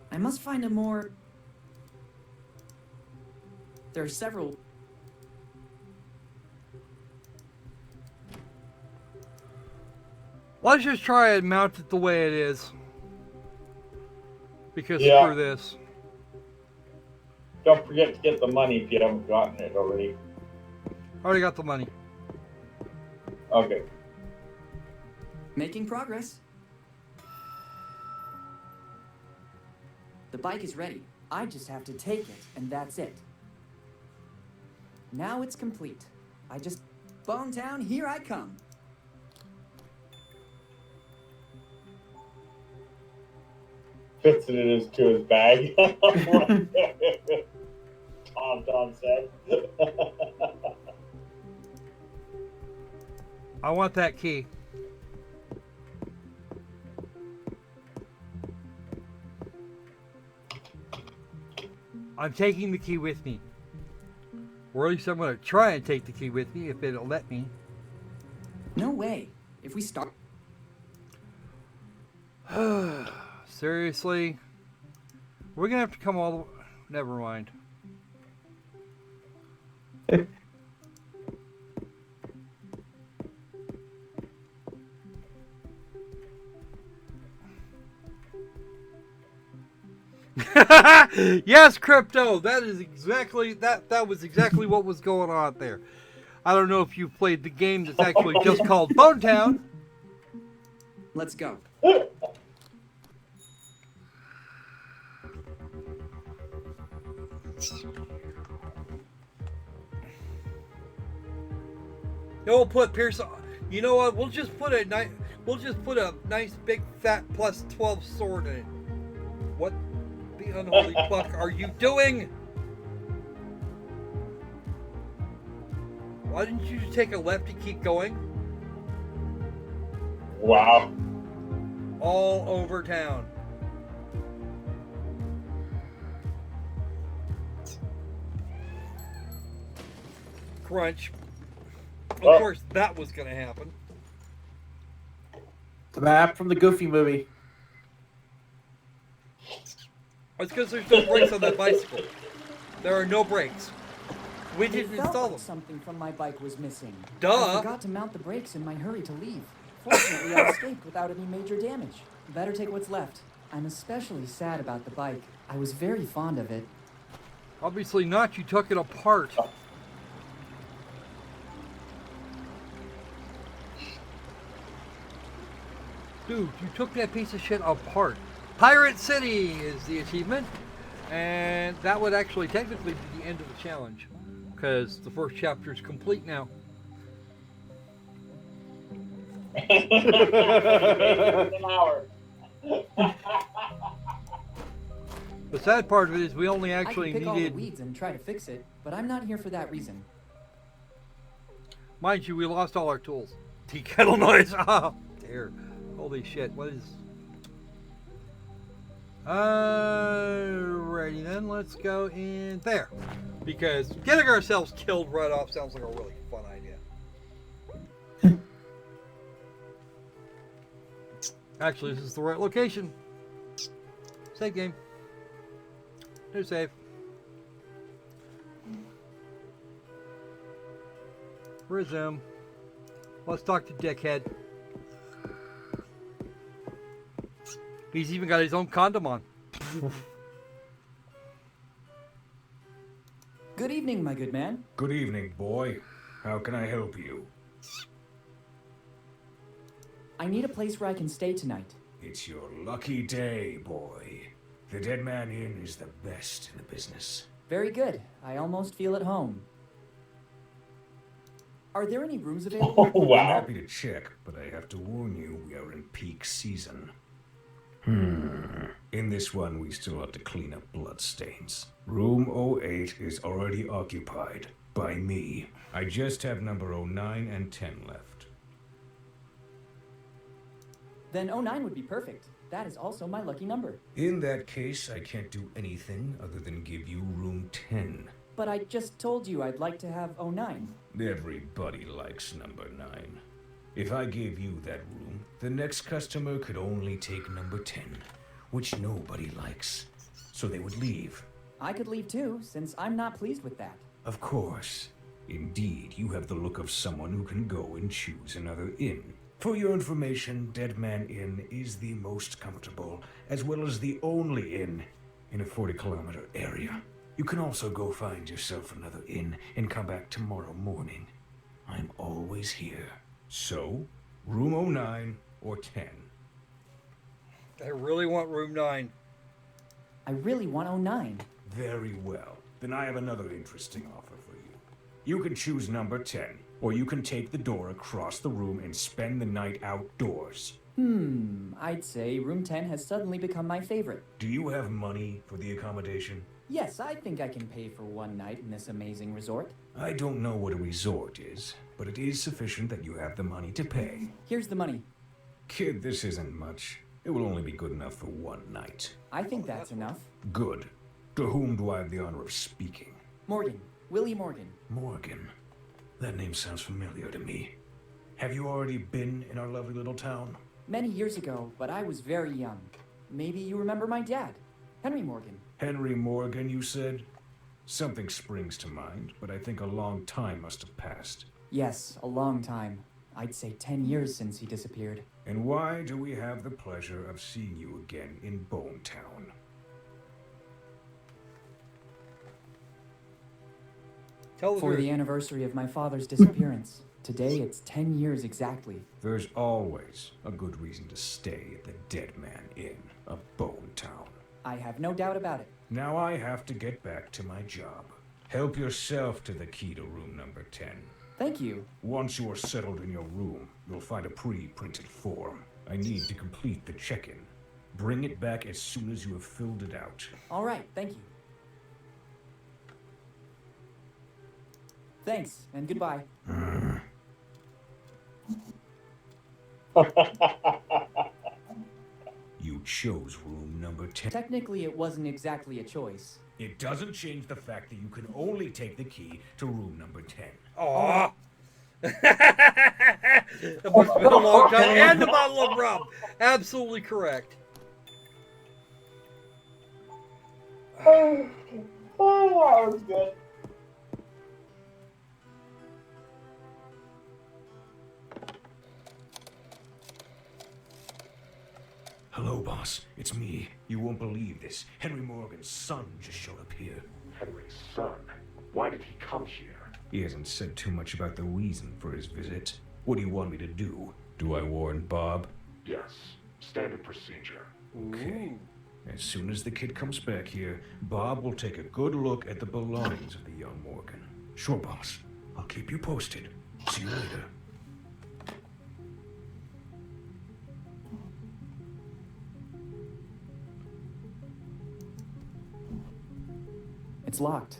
I must find a more... There are several... Let's just try and mount it the way it is. Because Yeah. screw this. Don't forget to get the money if you haven't gotten it already. Already got the money. Okay. Making progress. The bike is ready. I just have to take it, and that's it. Now it's complete. I just... Bone Town, here I come. Fits it into his bag. Tom said. I want that key. I'm taking the key with me. Or at least I'm going to try and take the key with me if it'll let me. No way. If we start... Seriously? We're going to have to come all the way... Never mind. Yes, Crypto. That is exactly that was exactly what was going on there. I don't know if you played the game that's actually just called Bone Town. Let's go. We'll put Pierce. You know what? We'll just put a nice big fat plus 12 sword in it. What the unholy fuck are you doing? Why didn't you just take a left and keep going? Wow. all over town. Crunch. Of Oh. course, that was going to happen. The map from the Goofy movie. It's because there's no brakes on that bicycle. There are no brakes. We It didn't felt install like them. something from my bike was missing. Duh. I forgot to mount the brakes in my hurry to leave. Fortunately, I escaped without any major damage. Better take what's left. I'm especially sad about the bike. I was very fond of it. Obviously not. You took it apart. Dude, you took that piece of shit apart. Pirate City is the achievement. And that would actually technically be the end of the challenge. Because the first chapter is complete now. An hour. The sad part of it is we only actually I can pick all the needed... weeds and try to fix it, but I'm not here for that reason. Mind you, we lost all our tools. Tea kettle noise. Oh, dear. Holy shit. What is... Alrighty then, let's go in there. Because getting ourselves killed right off sounds like a really fun idea. Actually, this is the right location. Save game. New save. Resume. Let's talk to Dickhead. He's even got his own condom on. Good evening, my good man. Good evening, boy. How can I help you? I need a place where I can stay tonight. It's your lucky day, boy. The Dead Man Inn is the best in the business. Very good. I almost feel at home. Are there any rooms available? Oh, I'm wow. happy to check, but I have to warn you, we are in peak season. In this one, we still have to clean up bloodstains. Room 08 is already occupied by me. I just have number 09 and 10 left. Then 09 would be perfect. That is also my lucky number. In that case, I can't do anything other than give you room 10. But I just told you I'd like to have 09. Everybody likes number 9. If I gave you that room, the next customer could only take number 10, which nobody likes. So they would leave. I could leave too, since I'm not pleased with that. Of course. Indeed, you have the look of someone who can go and choose another inn. For your information, Dead Man Inn is the most comfortable, as well as the only inn in a 40-kilometer area. You can also go find yourself another inn and come back tomorrow morning. I'm always here. So, room 09 or 10. I really want room 9. I really want 09. Very well. Then I have another interesting offer for you. You can choose number 10, or you can take the door across the room and spend the night outdoors. I'd say room 10 has suddenly become my favorite. Do you have money for the accommodation? Yes, I think I can pay for one night in this amazing resort. I don't know what a resort is, but it is sufficient that you have the money to pay. Here's the money. Kid, this isn't much. It will only be good enough for one night. I think that's enough. Good. To whom do I have the honor of speaking? Morgan. Willy Morgan. Morgan. That name sounds familiar to me. Have you already been in our lovely little town? Many years ago, but I was very young. Maybe you remember my dad, Henry Morgan. Henry Morgan, you said? Something springs to mind, but I think a long time must have passed. Yes, a long time. I'd say 10 years since he disappeared. And why do we have the pleasure of seeing you again in Bone Town? Tell the For truth. the anniversary of my father's disappearance. Today it's 10 years exactly. There's always a good reason to stay at the Dead Man Inn of Bone Town. I have no doubt about it. Now I have to get back to my job. Help yourself to the key to room number 10. Thank you. Once you are settled in your room, you'll find a pre-printed form. I need to complete the check-in. Bring it back as soon as you have filled it out. All right, thank you. Thanks, and goodbye. chose room number 10. Technically, it wasn't exactly a choice. It doesn't change the fact that you can only take the key to room number 10. Aw. It must have been a long time. And a bottle of rum. Absolutely correct. Oh, that was good. Hello, boss. It's me. You won't believe this. Henry Morgan's son just showed up here. Henry's son? Why did he come here? He hasn't said too much about the reason for his visit. What do you want me to do? Do I warn Bob? Yes. Standard procedure. Okay. As soon as the kid comes back here, Bob will take a good look at the belongings of the young Morgan. Sure, boss. I'll keep you posted. See you later. It's locked.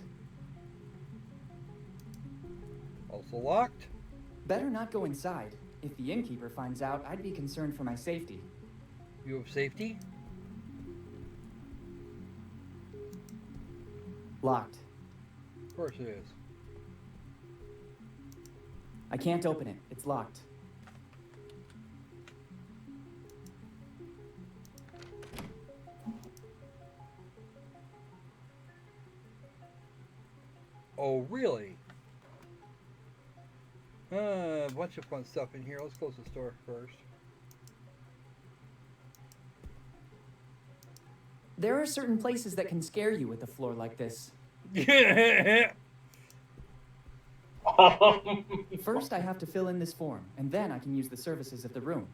Also locked. Better not go inside. If the innkeeper finds out, I'd be concerned for my safety. You have safety? Locked. Of course it is. I can't open it. It's locked. Oh, really? A bunch of fun stuff in here. Let's close the store first. There are certain places that can scare you with a floor like this. First, I have to fill in this form, and then I can use the services of the room.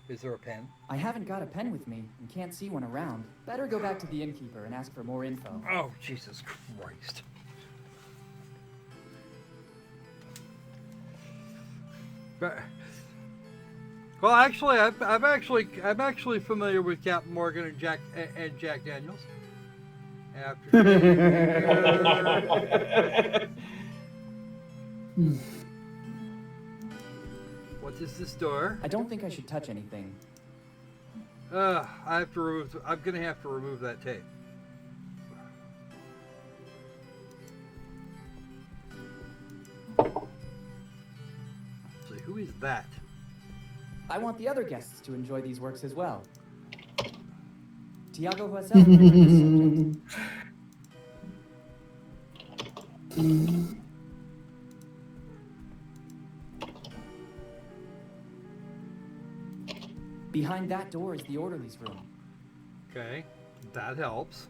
Is there a pen? I haven't got a pen with me and can't see one around. Better go back to the innkeeper and ask for more info. Oh, Jesus Christ. But, well, actually, I'm actually familiar with Captain Morgan and Jack Daniels. After what is this door? I don't think I should touch anything. I have to remove. I'm gonna have to remove that tape. So who is that? I want the other guests to enjoy these works as well. Tiago Huesel on the subject. Behind that door is the orderly's room. Okay, that helps.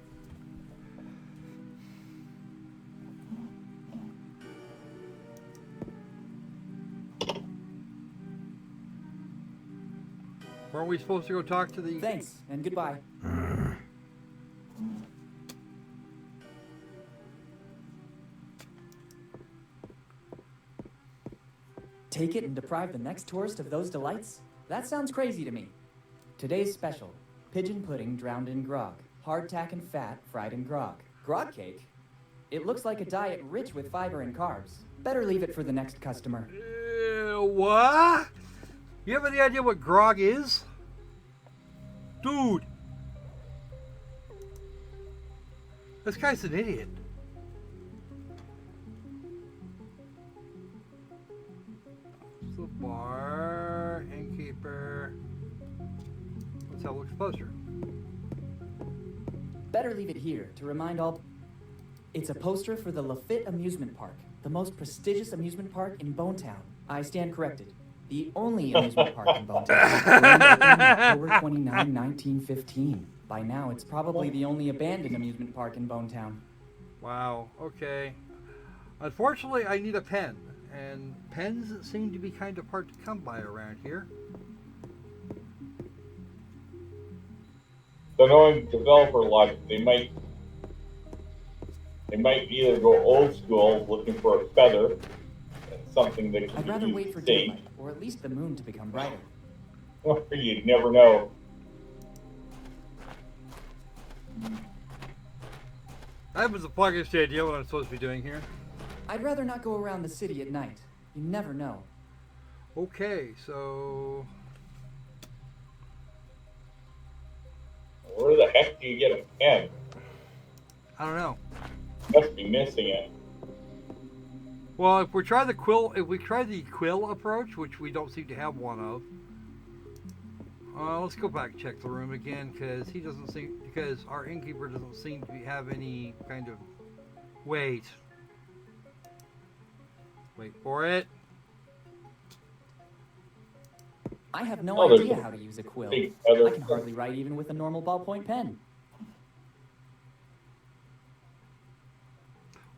Weren't we supposed to go talk to the... Thanks, and goodbye. Take it and deprive the next tourist of those delights? That sounds crazy to me. Today's special, pigeon pudding drowned in grog. Hardtack and fat fried in grog. Grog cake? It looks like a diet rich with fiber and carbs. Better leave it for the next customer. What? You have any idea what grog is? Dude! This guy's an idiot. The bar, innkeeper. Let's have a look at the poster. Better leave it here to remind all... It's a poster for the Lafitte Amusement Park, the most prestigious amusement park in Bonetown. I stand corrected. The only amusement park in Bonetown. October 29, 1915. By now, it's probably the only abandoned amusement park in Bonetown. Wow, okay. Unfortunately, I need a pen. And pens seem to be kind of hard to come by around here. So knowing developer logic, they might either go old school, looking for a feather, and something that I'd rather can wait for safe, daylight, or at least the moon to become brighter. or you'd never know. I have the foggiest idea what I'm supposed to be doing here. I'd rather not go around the city at night. You never know. Okay, so... Where the heck do you get a pen? I don't know. Must be missing it. Well, if we try the quill approach, which we don't seem to have one of, let's go back and check the room again because our innkeeper doesn't seem to have any kind of wait for it. I have no Oh, there's idea a how to use a quill. big I other can hardly write even with a normal ballpoint pen.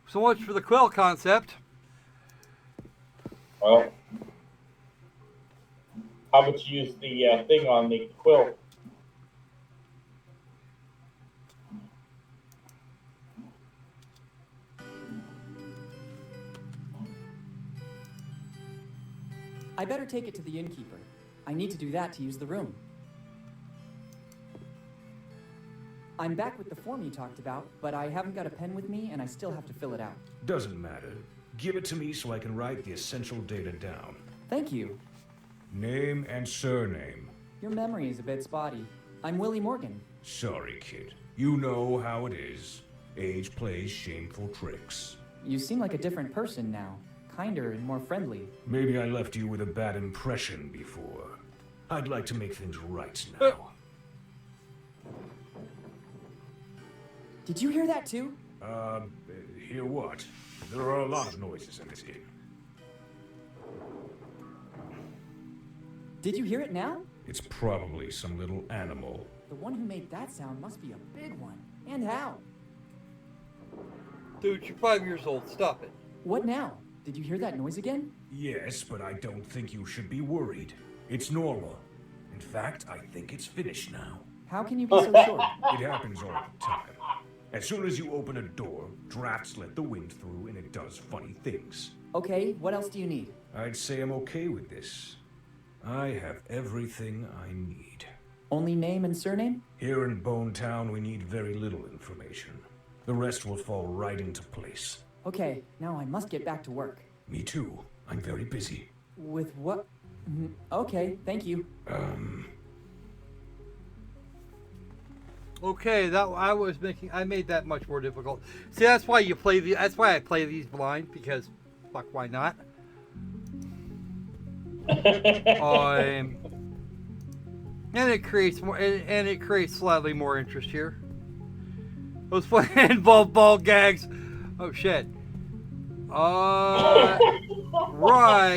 So much for the quill concept. Well, how about you use the thing on the quill? I better take it to the innkeeper. I need to do that to use the room. I'm back with the form you talked about, but I haven't got a pen with me and I still have to fill it out. Doesn't matter. Give it to me so I can write the essential data down. Thank you. Name and surname. Your memory is a bit spotty. I'm Willy Morgan. Sorry, kid. You know how it is. Age plays shameful tricks. You seem like a different person now. Kinder and more friendly. Maybe I left you with a bad impression before. I'd like to make things right now. Did you hear that too? Hear what? There are a lot of noises in this inn. Did you hear it now? It's probably some little animal. The one who made that sound must be a big one. And how? Dude, you're 5 years old. Stop it. What now? Did you hear that noise again? Yes, but I don't think you should be worried. It's normal. In fact, I think it's finished now. How can you be so sure? It happens all the time. As soon as you open a door, drafts let the wind through and it does funny things. Okay, what else do you need? I'd say I'm okay with this. I have everything I need. Only name and surname? Here in Bone Town, we need very little information. The rest will fall right into place. Okay, now I must get back to work. Me too. I'm very busy. With what? Okay, thank you. Okay, I made that much more difficult. See, that's why that's why I play these blind, because fuck, why not? And it creates more, and it creates slightly more interest here. Those involve ball gags. Oh shit. Right.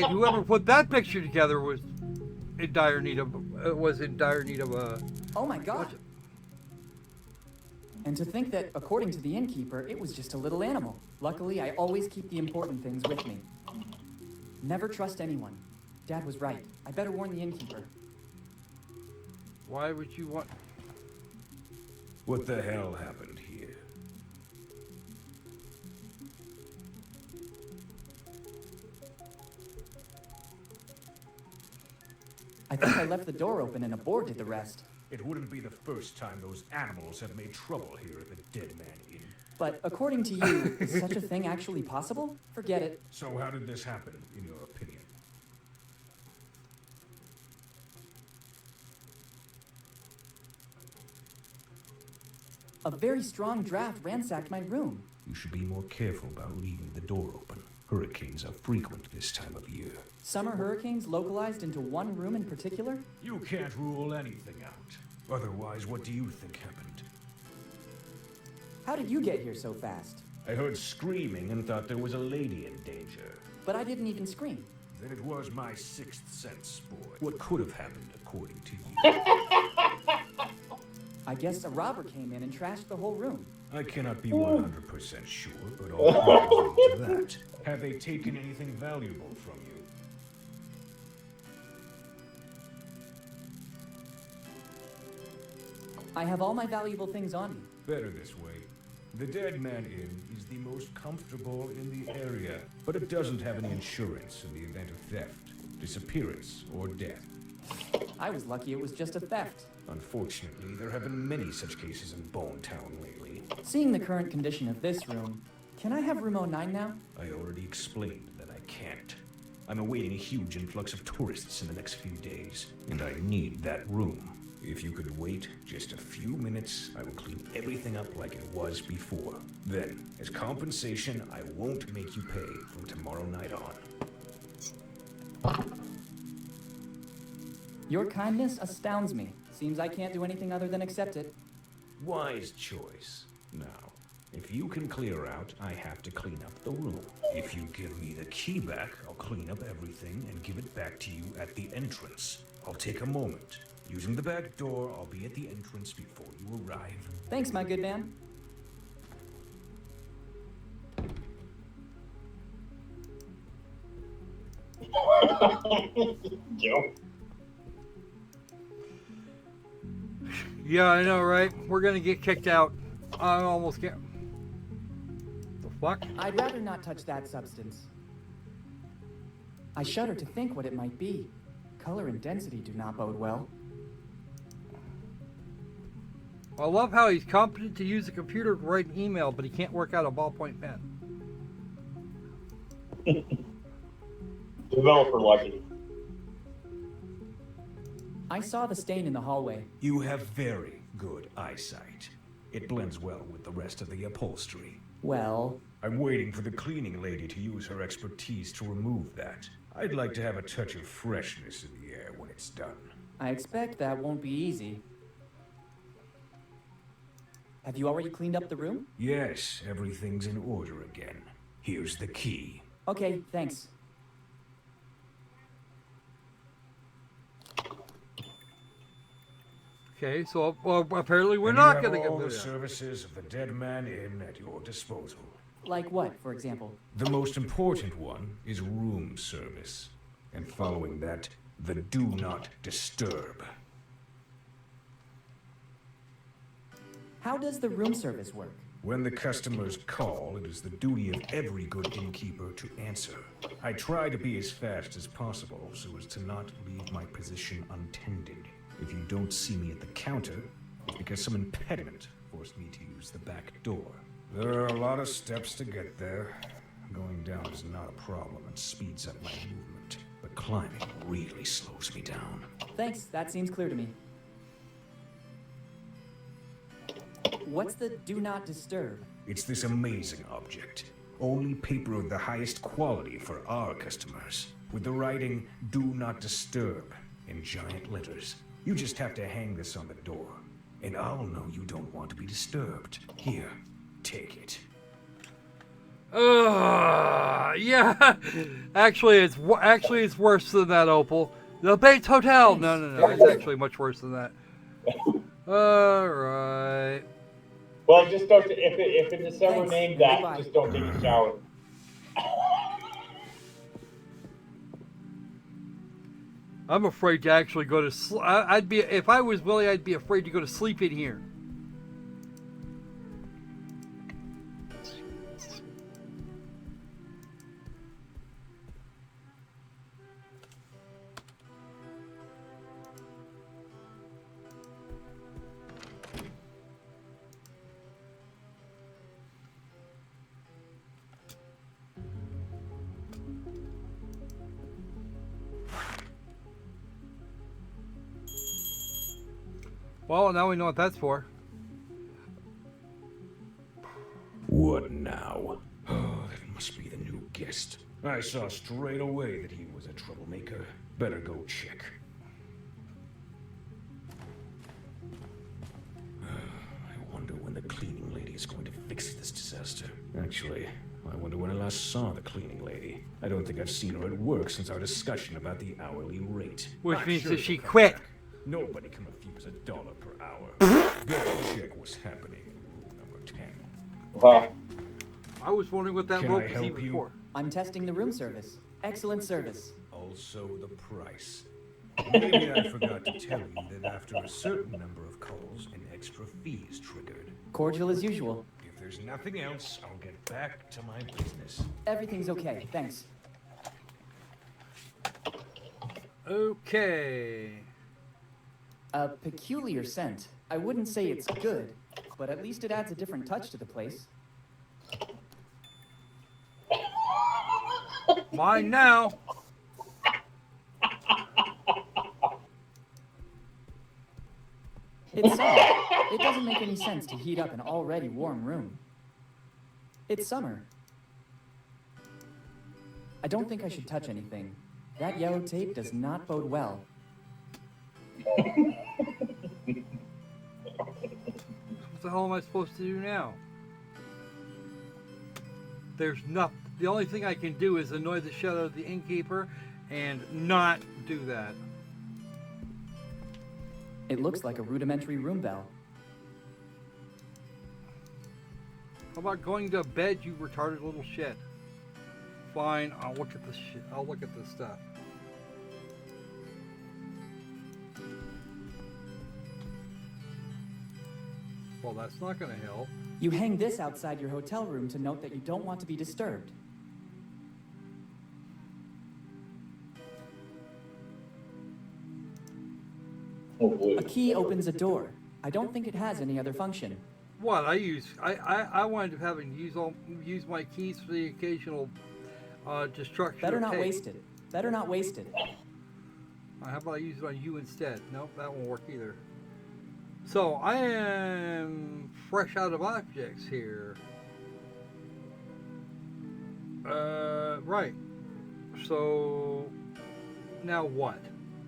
Whoever put that picture together was in dire need of Oh my god. And to think that, according to the innkeeper, it was just a little animal. Luckily, I always keep the important things with me. Never trust anyone. Dad was right. I better warn the innkeeper. Why would you want... What the hell happened here? I think I left the door open and a boar did the rest. It wouldn't be the first time those animals have made trouble here at the Dead Man Inn. But according to you, is such a thing actually possible? Forget it. So how did this happen, in your opinion? A very strong draft ransacked my room. You should be more careful about leaving the door open. Hurricanes are frequent this time of year. Summer hurricanes localized into one room in particular? You can't rule anything out. Otherwise, what do you think happened? How did you get here so fast? I heard screaming and thought there was a lady in danger. But I didn't even scream. Then it was my sixth sense, boy. What could have happened, according to you? I guess a robber came in and trashed the whole room. I cannot be 100% sure, but all praise be to that. Have they taken anything valuable from you? I have all my valuable things on me. Better this way. The Dead Man Inn is the most comfortable in the area, but it doesn't have any insurance in the event of theft, disappearance, or death. I was lucky it was just a theft. Unfortunately, there have been many such cases in Bone Town lately. Seeing the current condition of this room, can I have room 09 now? I already explained that I can't. I'm awaiting a huge influx of tourists in the next few days, and I need that room. If you could wait just a few minutes, I will clean everything up like it was before. Then, as compensation, I won't make you pay from tomorrow night on. Your kindness astounds me. Seems I can't do anything other than accept it. Wise choice. Now, if you can clear out, I have to clean up the room. If you give me the key back, I'll clean up everything and give it back to you at the entrance. I'll take a moment. Using the back door, I'll be at the entrance before you arrive. Thanks, my good man. Joe. Yeah, I know, right? We're gonna get kicked out. I almost get. The fuck? I'd rather not touch that substance. I shudder to think what it might be. Color and density do not bode well. I love how he's competent to use a computer to write an email, but he can't work out a ballpoint pen. Developer lucky. I saw the stain in the hallway. You have very good eyesight. It blends well with the rest of the upholstery. Well, I'm waiting for the cleaning lady to use her expertise to remove that. I'd like to have a touch of freshness in the air when it's done. I expect that won't be easy. Have you already cleaned up the room? Yes, everything's in order again. Here's the key. Okay, thanks. Okay, so well, apparently we're And not you gonna have get all the rid of that. services of the Dead Man Inn at your disposal. Like what, for example? The most important one is room service. And following that, the Do Not Disturb. How does the room service work? When the customers call, it is the duty of every good innkeeper to answer. I try to be as fast as possible so as to not leave my position untended. If you don't see me at the counter, it's because some impediment forced me to use the back door. There are a lot of steps to get there. Going down is not a problem and speeds up my movement, but climbing really slows me down. Thanks, that seems clear to me. What's the do not disturb? It's this amazing object. Only paper of the highest quality for our customers. With the writing, Do Not Disturb, in giant letters. You just have to hang this on the door, and I'll know you don't want to be disturbed. Here, take it. Yeah. Actually, it's worse than that, Opal. The Bates Hotel. No. It's actually much worse than that. All right. Well, just don't. If it's ever Thanks. named that, Goodbye. just don't take a shower. I'm afraid to actually go to sleep. I'd be, if I was Willy, I'd be afraid to go to sleep in here. Well, now we know what that's for. What now? Oh, that must be the new guest. I saw straight away that he was a troublemaker. Better go check. I wonder when the cleaning lady is going to fix this disaster. Actually, I wonder when I last saw the cleaning lady. I don't think I've seen her at work since our discussion about the hourly rate. Which I'm means sure that she she'll come quit. back. Nobody can refuse $1 per hour. Go check what's happening in room number 10. Well, I was wondering what that Can rope I was help even you? for. I'm testing the room service. Excellent service. Also the price. Maybe I forgot to tell you that after a certain number of calls, an extra fee is triggered. Cordial as usual. If there's nothing else, I'll get back to my business. Everything's okay, thanks. Okay. A peculiar scent. I wouldn't say it's good, but at least it adds a different touch to the place. Mine now. It's summer. It doesn't make any sense to heat up an already warm room. It's summer. I don't think I should touch anything. That yellow tape does not bode well. What the hell am I supposed to do now? There's nothing. The only thing I can do is annoy the shit out of the innkeeper and not do that. It looks like a rudimentary room bell. How about going to bed, you retarded little shit? Fine, I'll look at this shit. I'll look at this stuff. Well, that's not going to help. You hang this outside your hotel room to note that you don't want to be disturbed. Oh boy. A key opens a door. I don't think it has any other function. What I wanted to have him use my keys for the occasional destruction. Better of not tape. waste it. Better not waste it. How about I use it on you instead? Nope, that won't work either. So I am fresh out of objects here. Right. So now what?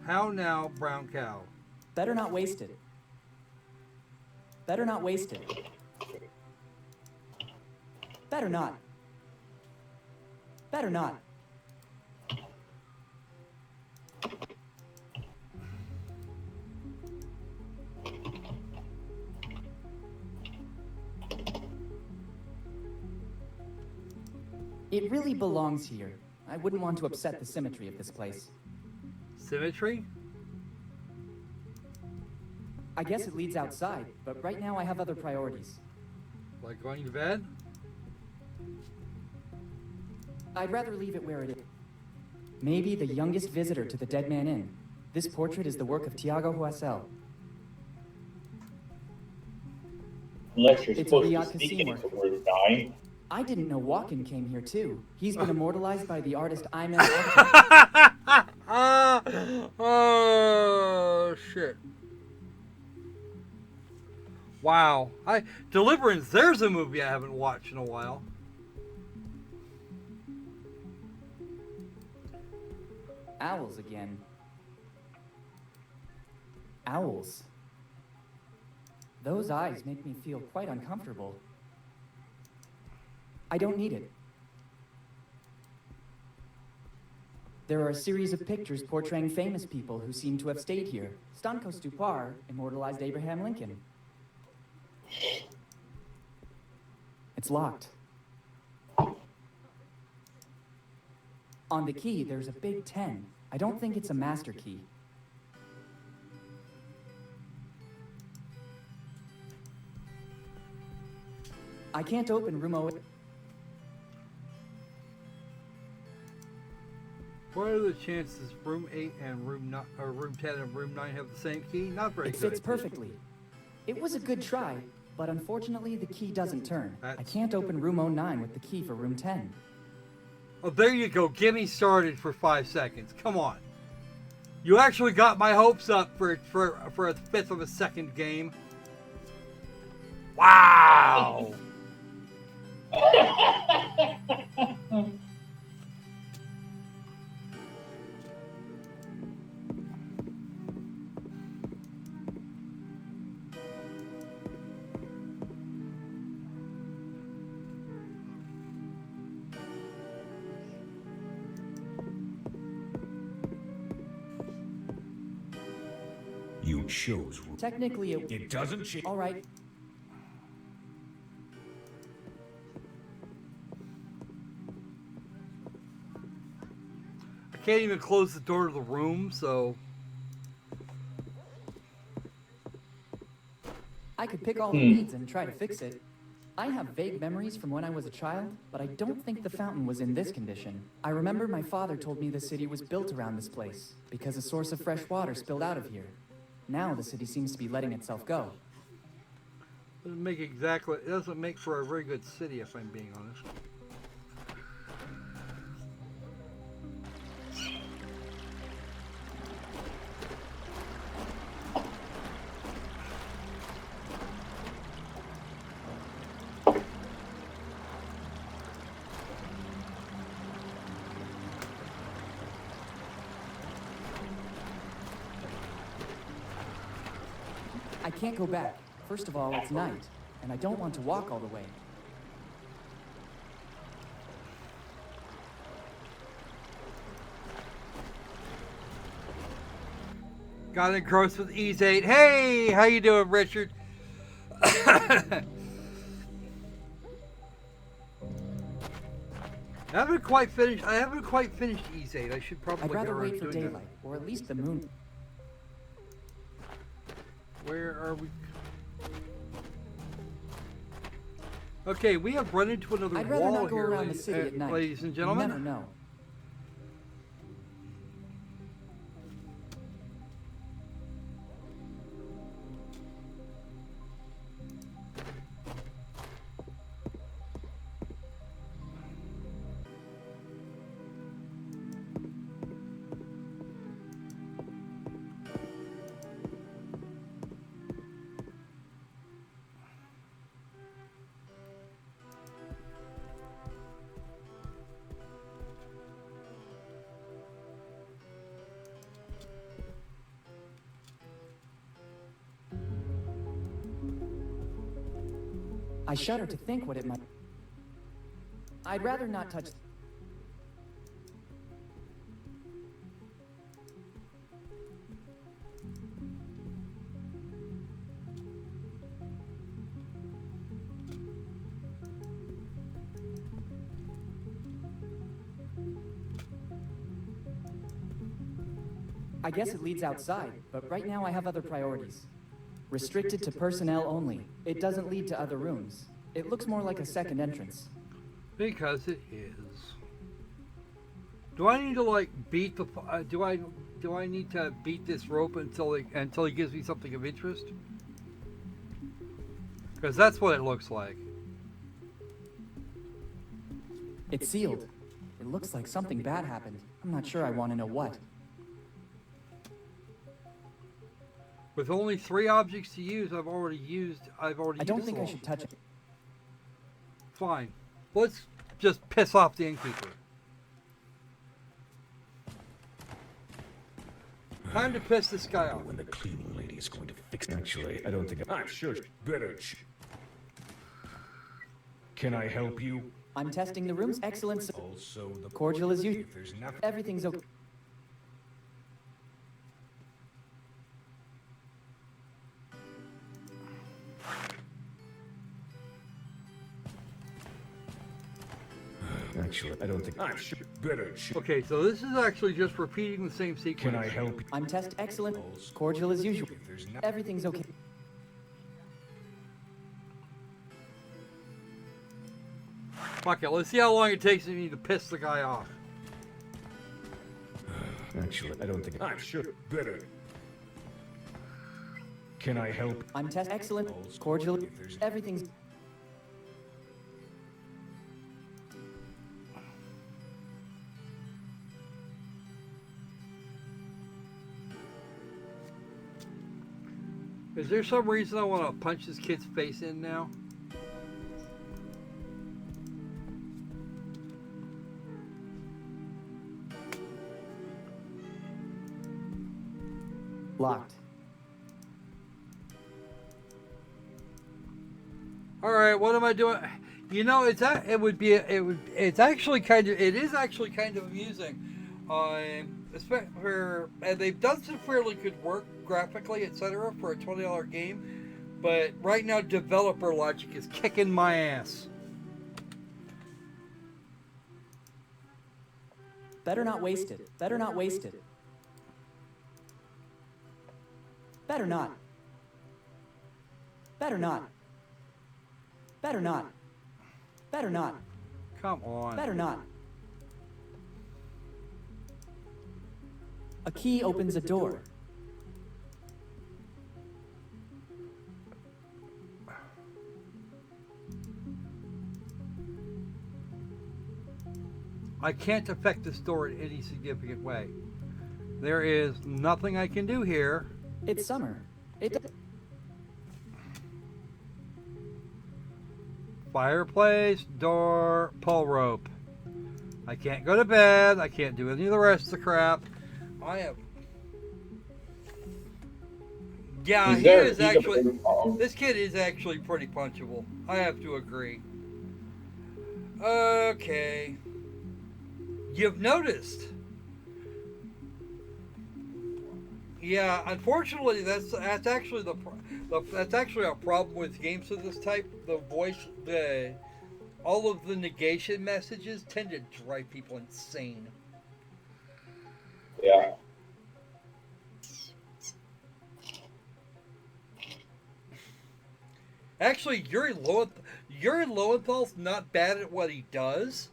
How now, brown cow? Better not waste it. Better not waste it. Better not. Better not. It really belongs here. I wouldn't want to upset the symmetry of this place. Symmetry? I guess it leads outside, but right now I have other priorities. Like going to bed? I'd rather leave it where it is. Maybe the youngest visitor to the Dead Man Inn. This portrait is the work of Tiago Huasel. Unless you're It's supposed Riyadh to be speaking Casino. to room 9. I didn't know Walken came here too. He's been immortalized by the artist Ayman. Oh shit. Wow. Deliverance, there's a movie I haven't watched in a while. Owls again. Owls. Those eyes make me feel quite uncomfortable. I don't need it. There are a series of pictures portraying famous people who seem to have stayed here. Stanko Stupar immortalized Abraham Lincoln. It's locked. On the key, there's a big 10. I don't think it's a master key. I can't open room 08. What are the chances room 8 and room 10 and room 9 have the same key? Not very It good. fits perfectly. It was a good try, but unfortunately the key doesn't turn. I can't open room 09 with the key for room 10. Oh, there you go. Get me started for 5 seconds. Come on. You actually got my hopes up for a fifth of a second game. Wow. You chose. Technically, It doesn't change. all right. I can't even close the door to the room, so... I could pick all the leads and try to fix it. I have vague memories from when I was a child, but I don't think the fountain was in this condition. I remember my father told me the city was built around this place because a source of fresh water spilled out of here. Now the city seems to be letting itself go. It doesn't make for a very good city, if I'm being honest. can't go back. First of all, it's night, and I don't want to walk all the way. Got engrossed with Ease 8. Hey, how you doing, Richard? I haven't quite finished Ease 8. I should probably I'd get rather around wait for doing daylight, or at least the moon. that. Where are we? Okay, we have run into another I'd rather wall not go here, around the city at night. ladies and You gentlemen. never know. I shudder to think what it might... I'd rather not touch... I guess it leads outside, but right now I have other priorities. Restricted to personnel only. It doesn't lead to other rooms. It looks more like a second entrance. Because it is. Do I need to like beat the? Do I need to beat this rope until he gives me something of interest? Because that's what it looks like. It's sealed. It looks like something bad happened. I'm not sure I want to know what. With only 3 objects to use, I've already I don't think I should touch it. Fine. Let's just piss off the innkeeper. Time to piss this guy off. When the cleaning lady is going to fix it. Actually, I don't think I'm sure. Better. Can I help you? I'm testing the room's excellence. Also, the Cordial as usual. If there's nothing. Everything's okay. Actually, I don't think I'm sure. Better. Okay, so this is actually just repeating the same sequence. Can I help you? I'm test excellent. Cordial as usual. If there's nothing. Everything's okay. Fuck it, let's see how long it takes me to piss the guy off. Actually, I don't think I'm sure. Better. Can I help? I'm test excellent. Cordial. Everything's... Is there some reason I want to punch this kid's face in now? Locked. All right, what am I doing? You know, it is actually kind of amusing. And they've done some fairly good work graphically, etc. for a $20 game, but right now developer logic is kicking my ass. Better not waste it. Better not waste it. Better not. Better not. Better not. Better not. Come on. Better not. A key opens a door. I can't affect this door in any significant way. There is nothing I can do here. It's summer. Fireplace, door, pull rope. I can't go to bed. I can't do any of the rest of the crap. I have Yeah, he is actually. This kid is actually pretty punchable. I have to agree. Okay. You've noticed. Yeah, unfortunately, that's actually that's actually a problem with games of this type. All of the negation messages tend to drive people insane. Yeah. Actually, Yuri Lowenthal's not bad at what he does,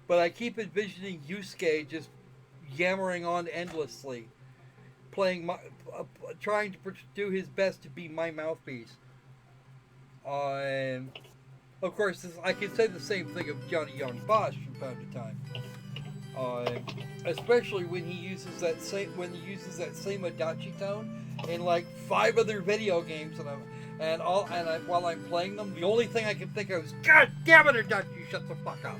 but I keep envisioning Yusuke just yammering on endlessly, trying to do his best to be my mouthpiece. And of course, I can say the same thing of Johnny Young Bosch from time to time. Especially when he uses that same Adachi tone in like 5 other video games, while I'm playing them, the only thing I can think of is, God damn it, Adachi, shut the fuck up.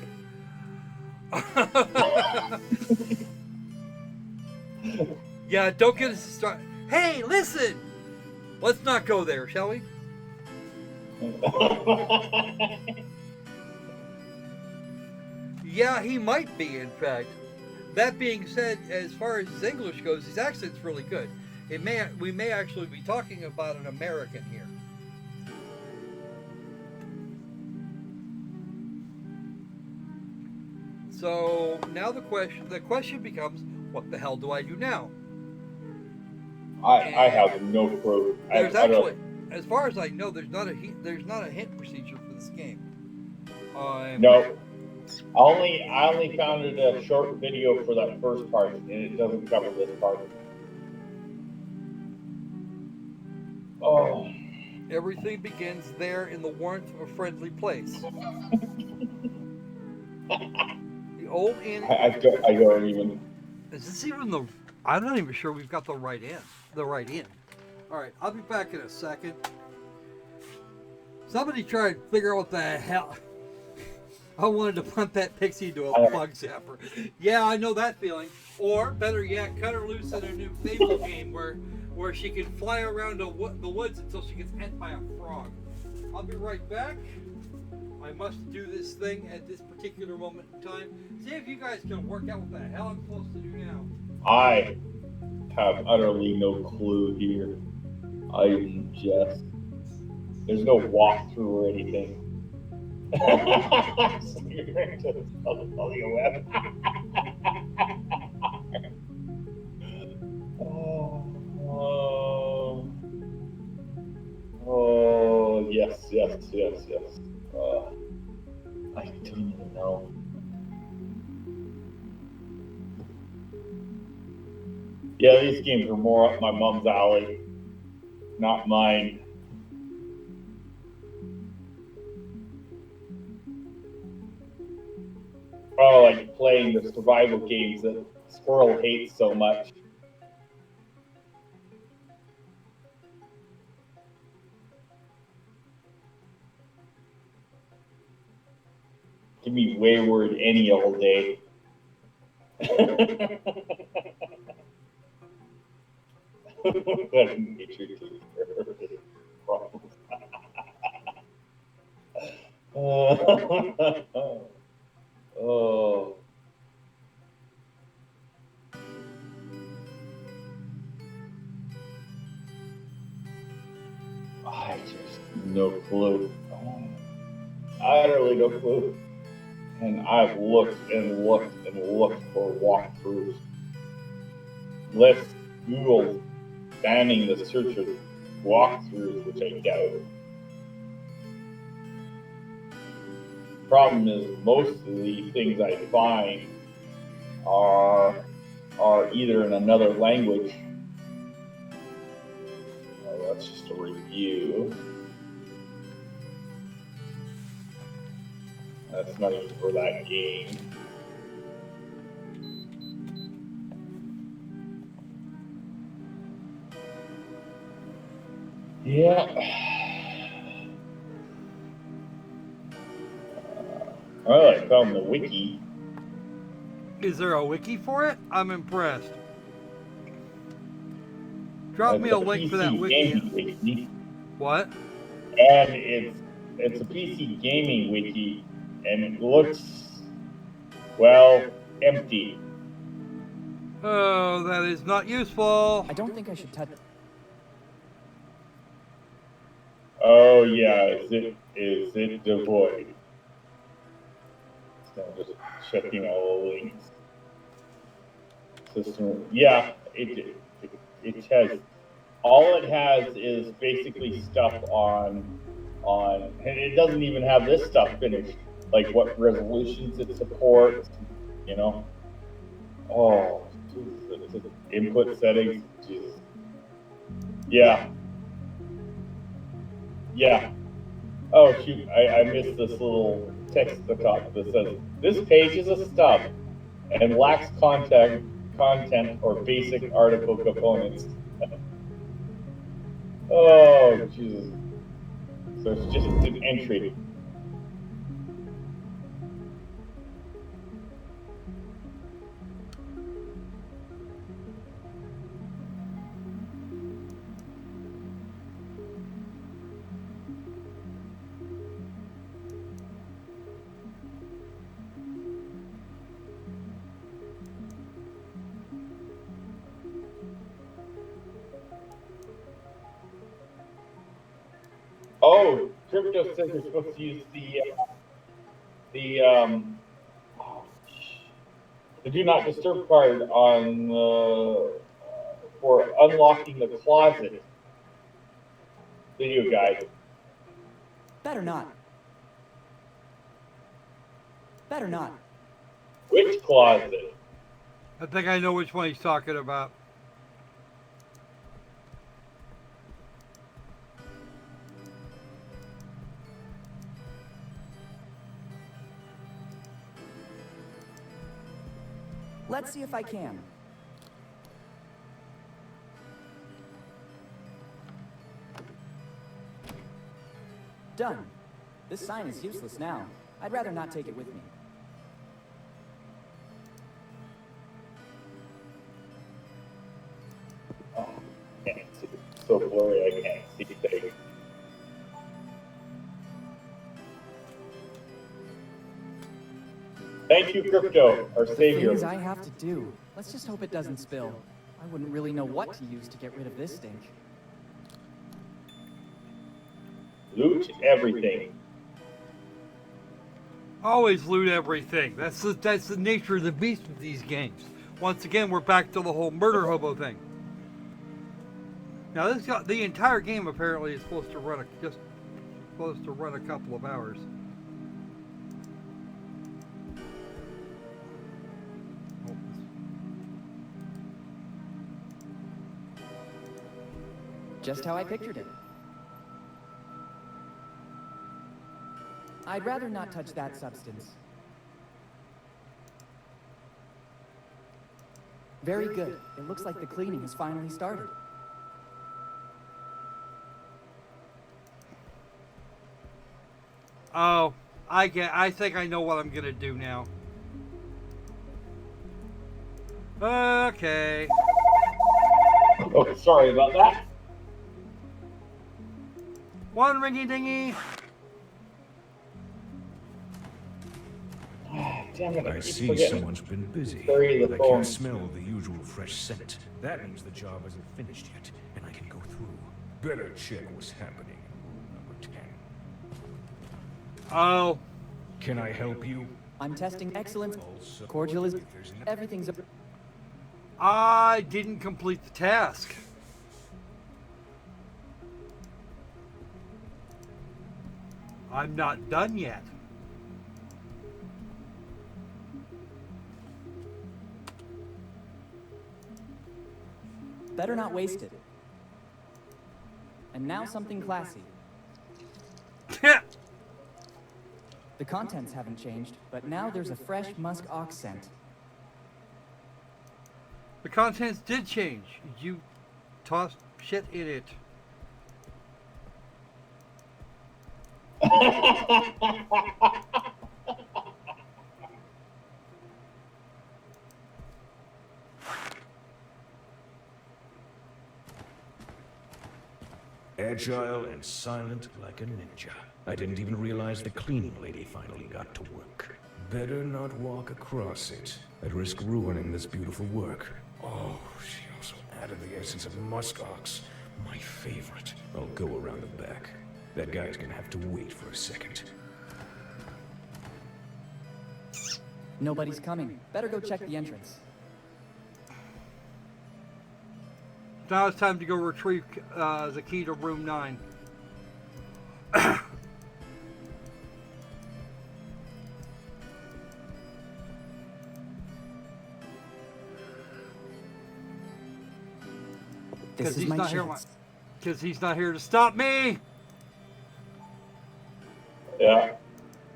Yeah, don't get us started. Hey, listen! Let's not go there, shall we? Yeah, he might be, in fact. That being said, as far as his English goes, his accent's really good. We may actually be talking about an American here. So now the question becomes, what the hell do I do now? I have no clue. There's actually, as far as I know, there's not a hint procedure for this game. No. I only found it a short video for that first part, and it doesn't cover this part. Oh. Everything begins there in the warmth of a friendly place. The old inn. I don't even. Is this even the? I'm not even sure we've got the right inn. All right, I'll be back in a second. Somebody try and figure out what the hell. I wanted to punt that pixie into a bug zapper. Yeah, I know that feeling. Or, better yet, cut her loose in a new Fable game where she can fly around the woods until she gets hit by a frog. I'll be right back. I must do this thing at this particular moment in time. See if you guys can work out what the hell I'm supposed to do now. I have utterly no clue here. There's no walkthrough or anything. Oh, yes. I don't even know. Yeah, these games are more up my mom's alley, not mine. Oh, like playing the survival games that Squirrel hates so much. Give me Wayward any old day. Oh. I just no clue. Utterly no clue. And I've looked and looked and looked for walkthroughs. Let's Google banning the search of walkthroughs, which I doubt. Problem is, most of the things I find are either in another language. Oh, that's just a review. That's not even for that game. Yeah. Well, I found the wiki. Is there a wiki for it? I'm impressed. Drop me a It's link for that PC wiki. gaming wiki. What? And it's a PC gaming wiki, and it looks, well, empty. Oh, that is not useful. I don't think I should touch. Oh yeah, is it devoid? So I'm just checking all the links. System, yeah, it has, all it has is basically stuff on, and it doesn't even have this stuff finished, like what resolutions it supports, you know. Oh, Jesus. Input settings, Jesus. Yeah. Yeah. Oh shoot, I missed this little text at the top that says, this page is a stub and lacks content or basic article components. Oh, Jesus. So it's just an entry. Oh, Crypto says you're supposed to use the do not disturb card on for unlocking the closet video guide. Better not. Better not. Which closet? I think I know which one he's talking about. Let's see if I can. Done. This sign is useless now. I'd rather not take it with me. Oh, I can't see. It's so blurry, I can't see things. Thank you, Crypto, our savior. Things I have to do. Let's just hope it doesn't spill. I wouldn't really know what to use to get rid of this stink. Loot everything. Always loot everything. That's the nature of the beast with these games. Once again, we're back to the whole murder hobo thing. Now the entire game apparently is supposed to run a couple of hours. Just how I pictured it. I'd rather not touch that substance. Very good. It looks like the cleaning has finally started. Oh, I think I know what I'm gonna do now. Okay. Oh, sorry about that. One ringy dingy. Damn it, I keep see forgetting. someone's been busy. Bury the I phone. can't smell the usual fresh scent. That means the job isn't finished yet, and I can go through. Better check what's happening in room number 10. Oh, Can I help you? I'm testing excellence. Also, Cordial is... if there's an- Everything's... I didn't complete the task. I'm not done yet. Better not waste it. And now something classy. The contents haven't changed, but now there's a fresh musk ox scent. The contents did change. You tossed shit in it. agile and silent like a ninja. I didn't even realize the cleaning lady finally got to work. Better not walk across it. I'd risk ruining this beautiful work. Oh, she also added the essence of muskox. My favorite. I'll go around the back. That guy's gonna have to wait for a second. Nobody's coming. Better go check the entrance. Now it's time to go retrieve the key to room 9. This is my chance. Because he's not here to stop me. Yeah.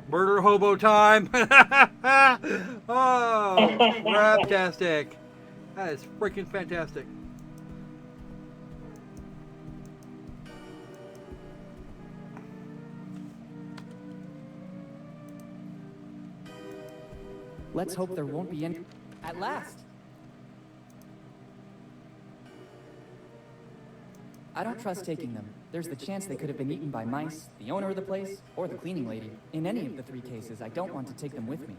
Murder hobo time. Oh, craptastic. That is freaking fantastic. Let's hope there won't be any. At last! I don't trust taking them. There's the chance they could have been eaten by mice, the owner of the place, or the cleaning lady. In any of the 3 cases, I don't want to take them with me.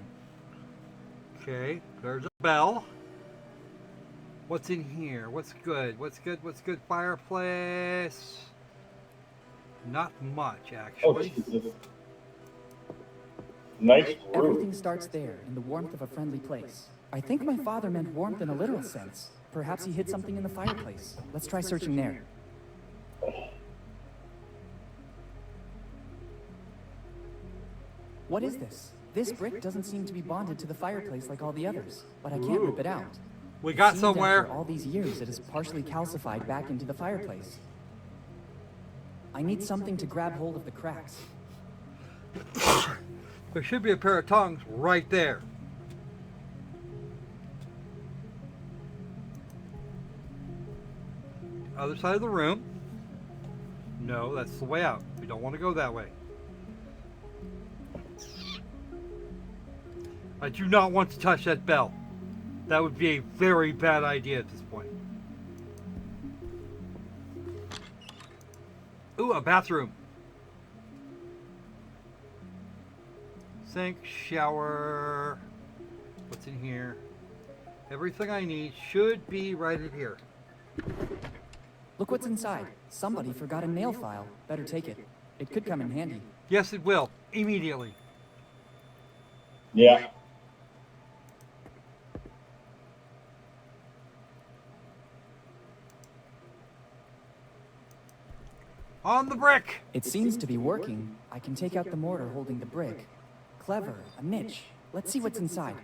Okay, there's a bell. What's in here? What's good? What's good? What's good? Fireplace. Not much, Oh, actually. Jesus. Nice Everything room. starts there, in the warmth of a friendly place. I think my father meant warmth in a literal sense. Perhaps he hid something in the fireplace. Let's try searching there. What is this? This brick doesn't seem to be bonded to the fireplace like all the others, but I can't rip it out. We got Seems somewhere. After all these years, it is partially calcified back into the fireplace. I need something to grab hold of the cracks. There should be a pair of tongs right there. Other side of the room. No, that's the way out. We don't want to go that way. I do not want to touch that bell. That would be a very bad idea at this point. Ooh, a bathroom. Sink, shower. What's in here? Everything I need should be right in here. Look what's inside. Somebody forgot a nail file. Better take it. It could come in handy. Yes, it will. Immediately. Yeah. On the brick! It seems to be working. I can take out the mortar holding the brick. Clever. A niche. Let's see what's inside.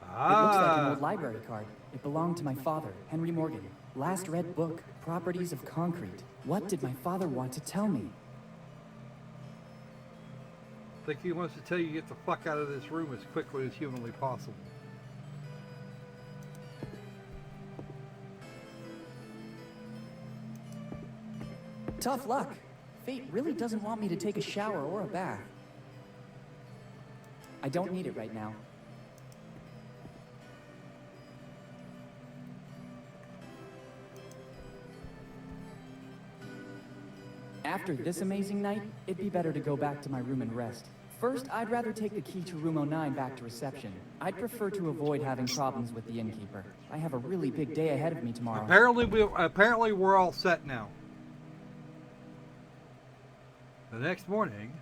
It looks like an old library card. It belonged to my father, Henry Morgan. Last read book, Properties of Concrete. What did my father want to tell me? I think he wants to tell you to get the fuck out of this room as quickly as humanly possible. Tough luck. Fate really doesn't want me to take a shower or a bath. I don't need it right now. After this amazing night, it'd be better to go back to my room and rest. First, I'd rather take the key to room 09 back to reception. I'd prefer to avoid having problems with the innkeeper. I have a really big day ahead of me tomorrow. Apparently we're all set now. The next morning...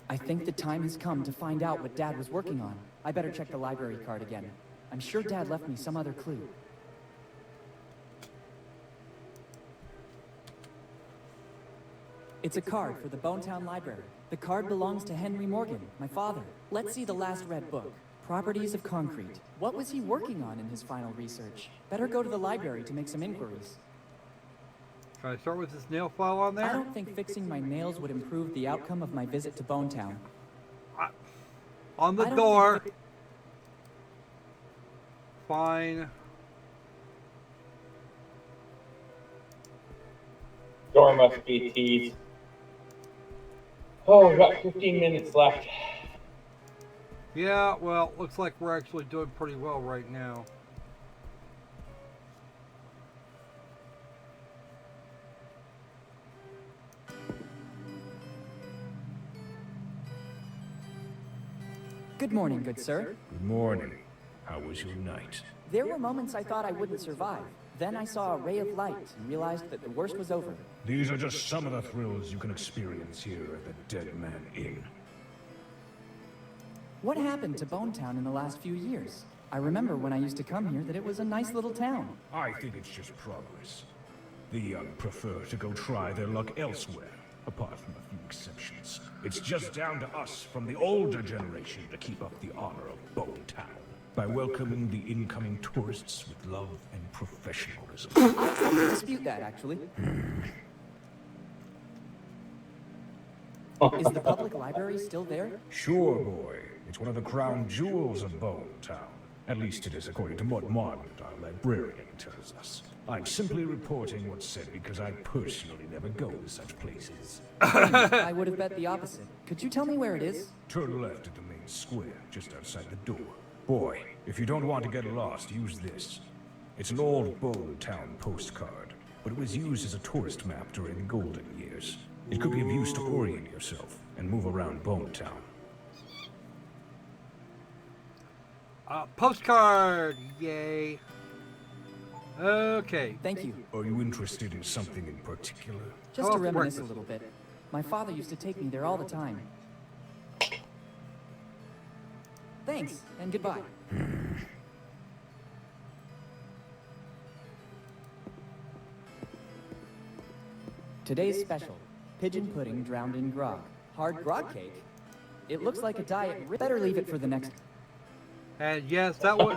I think the time has come to find out what Dad was working on. I better check the library card again. I'm sure Dad left me some other clue. It's a card for the Bonetown Library. The card belongs to Henry Morgan, my father. Let's see the last read book, Properties of Concrete. What was he working on in his final research? Better go to the library to make some inquiries. Can I start with this nail file on there? I don't think fixing my nails would improve the outcome of my visit to Bonetown. On the I don't door. think Fine. Door must be teased. Oh, we've got 15 minutes left. Yeah, well, looks like we're actually doing pretty well right now. Good morning, good sir. Good morning. How was your night? There were moments I thought I wouldn't survive. Then I saw a ray of light and realized that the worst was over. These are just some of the thrills you can experience here at the Dead Man Inn. What happened to Bonetown in the last few years? I remember when I used to come here that it was a nice little town. I think it's just progress. The young prefer to go try their luck elsewhere, apart from a few exceptions. It's just down to us from the older generation to keep up the honor of Bonetown by welcoming the incoming tourists with love and professionalism. I dispute that, actually. Is the public library still there? Sure, boy. It's one of the crown jewels of Bonetown. At least it is according to what Margaret, our librarian, tells us. I'm simply reporting what's said because I personally never go to such places. I would have bet the opposite. Could you tell me where it is? Turn left at the main square, just outside the door. Boy, if you don't want to get lost, use this. It's an old Bonetown postcard, but it was used as a tourist map during the golden years. It could be of use to orient yourself and move around Bonetown. Postcard! Yay. Okay. Thank you. Are you interested in something in particular? Just How to about reminisce a breakfast? little bit. My father used to take me there all the time. Thanks, and goodbye. Today's special. Pigeon pudding drowned in grog. Hard grog cake? It looks like a diet. Better leave it for the next. And yes, that was...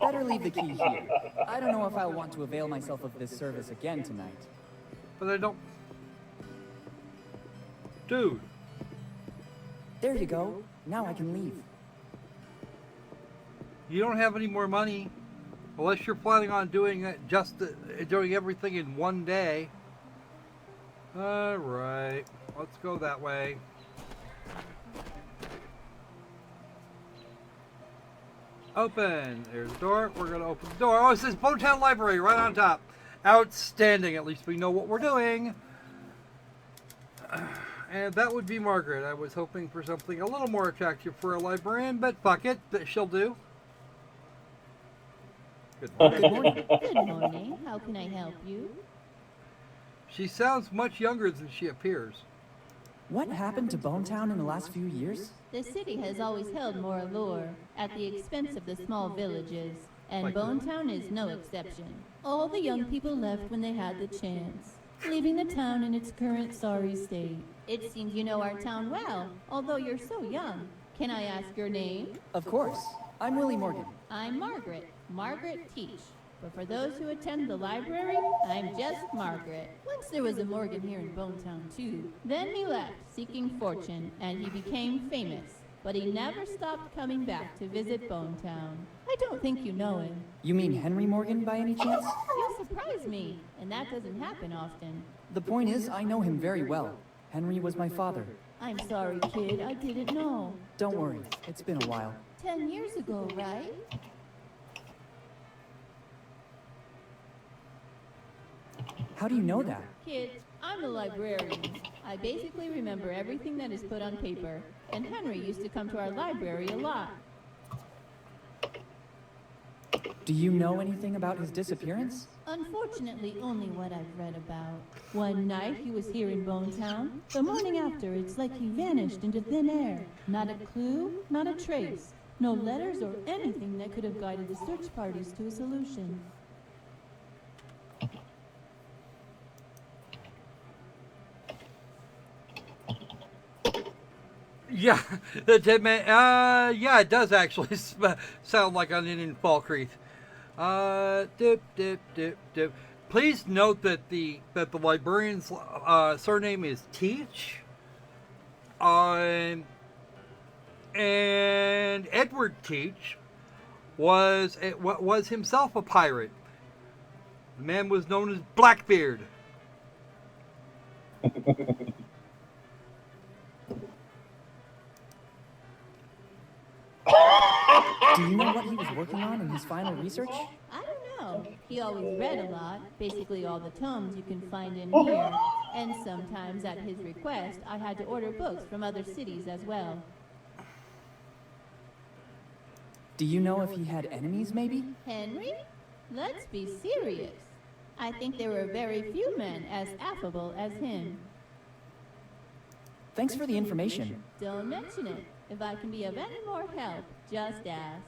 Better leave the key here. I don't know if I'll want to avail myself of this service again tonight. but I don't... Dude. There you go. Now I can leave. You don't have any more money. Unless you're planning on doing it doing everything in one day. Alright. Let's go that way. Open. There's the door. We're going to open the door. Oh, it says Bonetown Library right on top. Outstanding. At least we know what we're doing. And that would be Margaret. I was hoping for something a little more attractive for a librarian, but fuck it. She'll do. Good morning. Good morning. Good morning. How can I help you? She sounds much younger than she appears. What happened to Bonetown in the last few years? The city has always held more allure at the expense of the small villages, and Like- Bonetown is no exception. All the young people left when they had the chance, leaving the town in its current sorry state. It seems you know our town well, although you're so young. Can I ask your name? Of course. I'm Willy Morgan. I'm Margaret. Margaret Teach. But for those who attend the library, I'm just Margaret. Once there was a Morgan here in Bonetown, too. Then he left, seeking fortune, and he became famous. But he never stopped coming back to visit Bonetown. I don't think you know him. You mean Henry Morgan by any chance? You surprise me, and that doesn't happen often. The point is, I know him very well. Henry was my father. I'm sorry, kid, I didn't know. Don't worry, it's been a while. 10 years ago, right? How do you know that? Kids, I'm a librarian. I basically remember everything that is put on paper, and Henry used to come to our library a lot. Do you know anything about his disappearance? Unfortunately, only what I've read about. One night he was here in Bonetown. The morning after, it's like he vanished into thin air. Not a clue, not a trace. No letters or anything that could have guided the search parties to a solution. Yeah, the dead man. Yeah, it does actually sound like an Indian Falkreath. Dip, dip, dip, dip. Please note that the librarian's surname is Teach. And Edward Teach was himself a pirate. The man was known as Blackbeard. Do you know what he was working on in his final research? I don't know. He always read a lot, basically all the tomes you can find in here. And sometimes at his request, I had to order books from other cities as well. Do you know if he had enemies, maybe? Henry? Let's be serious. I think there were very few men as affable as him. Thanks for the information. Don't mention it. If I can be of any more help, just ask.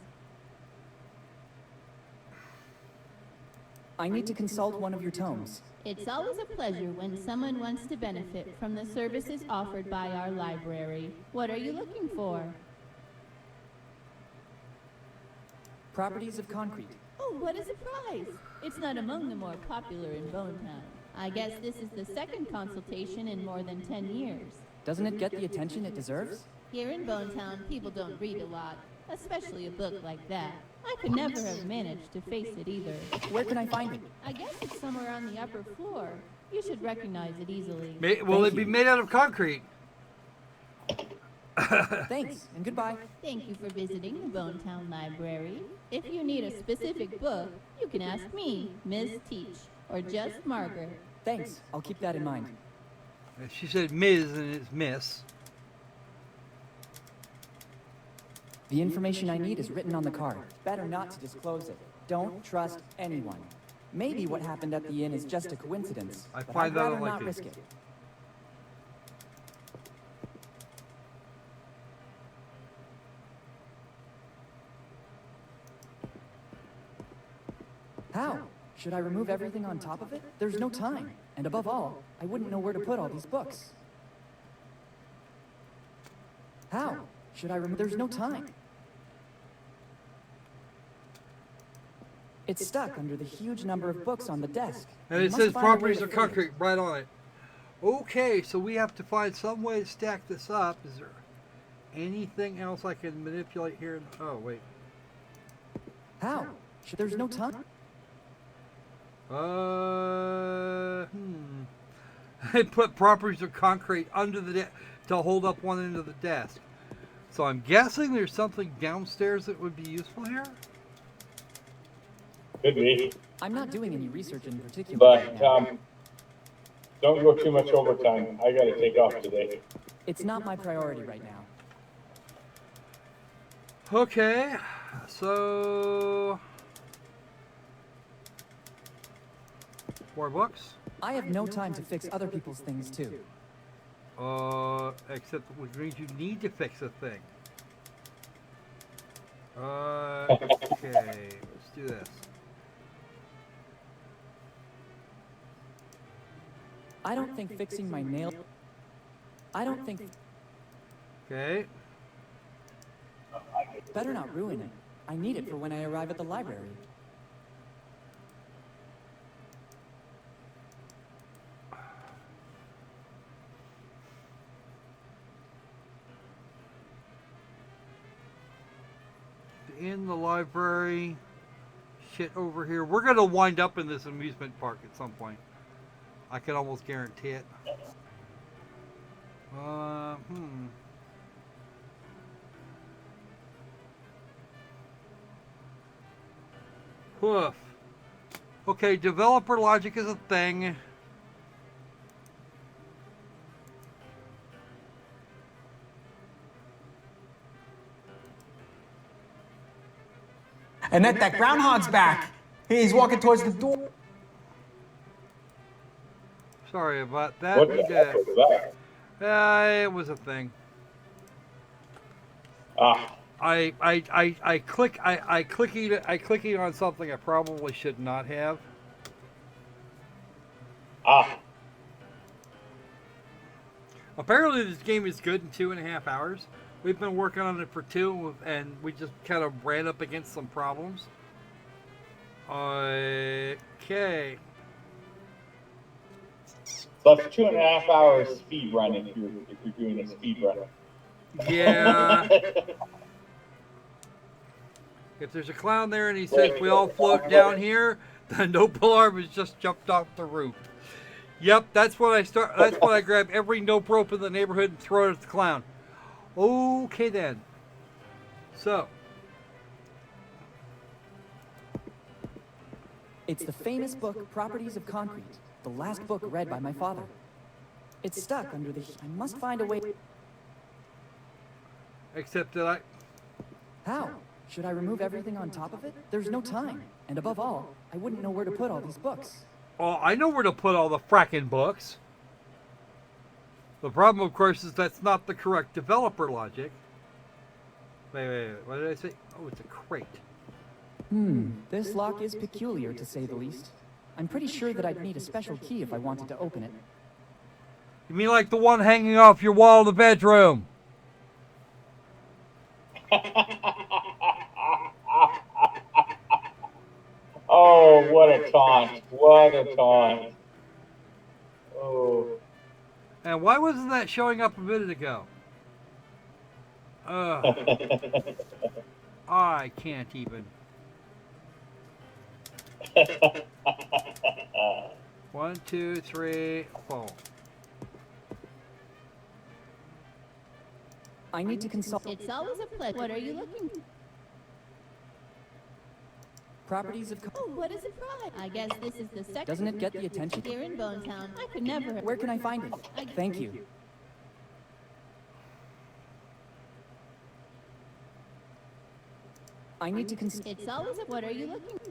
I need to consult one of your tomes. It's always a pleasure when someone wants to benefit from the services offered by our library. What are you looking for? Properties of concrete. Oh, what a surprise! It's not among the more popular in Bonetown. I guess this is the second consultation in more than 10 years. Doesn't it get the attention it deserves? Here in Bonetown, people don't read a lot, especially a book like that. I could never have managed to face it either. Where can I find it? I guess it's somewhere on the upper floor. You should recognize it easily. Will it be made out of concrete? Thanks, and goodbye. Thank you for visiting the Bonetown Library. If you need a specific book, you can ask me, Ms. Teach, or just Margaret. Thanks, I'll keep that in mind. She said Ms. and it's Miss. The information I need is written on the card. Better not to disclose it. Don't trust anyone. Maybe what happened at the inn is just a coincidence, I but find I'd that rather unlikely. not risk it. How? Should I remove everything on top of it? There's no time. And above all, I wouldn't know where to put all these books. How? Should I remove? There's no time. It's stuck under the huge number of books on the desk. And We it must says find a way properties to of free it. concrete right on it. Okay, so we have to find some way to stack this up. Is there anything else I can manipulate here? Oh, wait. How? There's no time. I put properties of concrete under the to hold up one end of the desk. So I'm guessing there's something downstairs that would be useful here. Could be. I'm not doing any research in particular. But right now. don't go too much overtime. I gotta take off today. It's not my priority right now. Okay, so 4 books. I have no time to fix other people's things too. Except which means you need to fix a thing. Okay, let's do this. I don't think fixing my nail. I don't think. Okay. Better not ruin it. I need it for when I arrive at the library. In the library. Shit over here. We're gonna wind up in this amusement park at some point. I can almost guarantee it. Woof. Okay, developer logic is a thing. Annette, that groundhog's back. He's walking towards the door. Sorry about that. What the heck was that? It was a thing. Ah, I clicked on something I probably should not have. Apparently this game is good in 2.5 hours. We've been working on it for 2, and we just kind of ran up against some problems. Okay. so that's 2.5 hours speed run if you're doing a speed run. Yeah. If there's a clown there and he says we all float down here, the nope alarm has just jumped off the roof. Yep, that's when I start. That's when I grab every nope rope in the neighborhood and throw it at the clown. Okay then. So. It's the famous book, Properties of Concrete, the last book read by my father. It's stuck under the... I must find a way... Except that How? Should I remove everything on top of it? There's no time. And above all, I wouldn't know where to put all these books. Oh, I know where to put all the fracking books. The problem, of course, is that's not the correct developer logic. Wait. What did I say? Oh, it's a crate. This lock is peculiar, to say the least. I'm pretty sure that I'd need a special key if I wanted to open it. You mean like the one hanging off your wall in the bedroom? Oh, what a taunt. What a taunt. Oh. And why wasn't that showing up a minute ago? I can't even. 1, 2, 3, 4. I need to consult It's always a pleasure. What are you looking for? properties of... Oh, what is it from? I guess this is the second. Doesn't it get the attention? Here in Bonetown, I could never. Where can I find it? Thank you. I need to consult... It's always a. What are you looking for?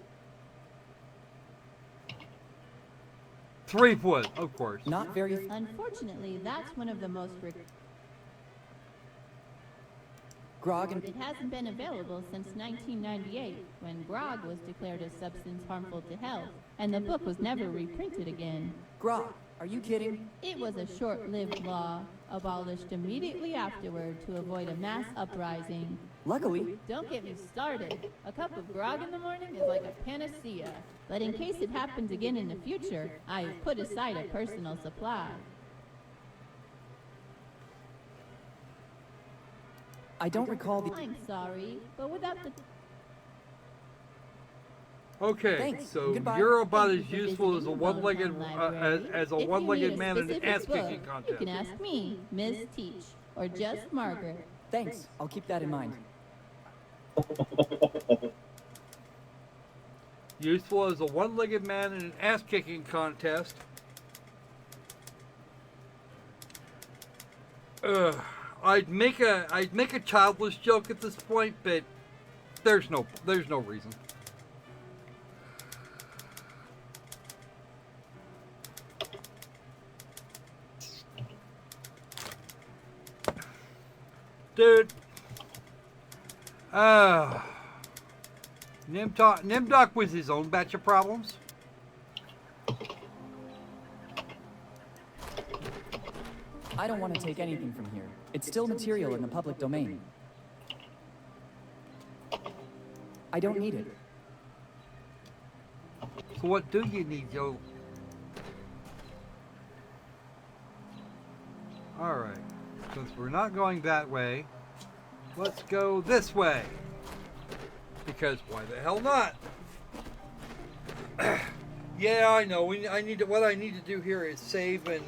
3 wood, of course. Not very... Unfortunately, that's one of the most. Grog and... It hasn't been available since 1998, when grog was declared a substance harmful to health, and the book was never reprinted again. Grog, are you kidding? It was a short-lived law, abolished immediately afterward to avoid a mass uprising. Luckily... Don't get me started. A cup of grog in the morning is like a panacea. But in case it happens again in the future, I have put aside a personal supply. I don't recall the... I'm sorry, but without the... Okay, Thanks. so Goodbye. you're about Thank as you for useful as a visiting one-legged Bonetown Library. as a If you one-legged need a man in an specific ass-kicking book, contest. You can ask me, Miss Teach, or just Margaret. Thanks. I'll keep that in mind. Useful as a one-legged man in an ass-kicking contest. I'd make a childless joke at this point, but there's no reason. Dude. Nimdoc with his own batch of problems. I don't want to take anything from here. It's still material in the public domain. I don't need it. So what do you need, Joe? Alright. Since we're not going that way, let's go this way. Because why the hell not? Yeah, I know. What I need to do here is save and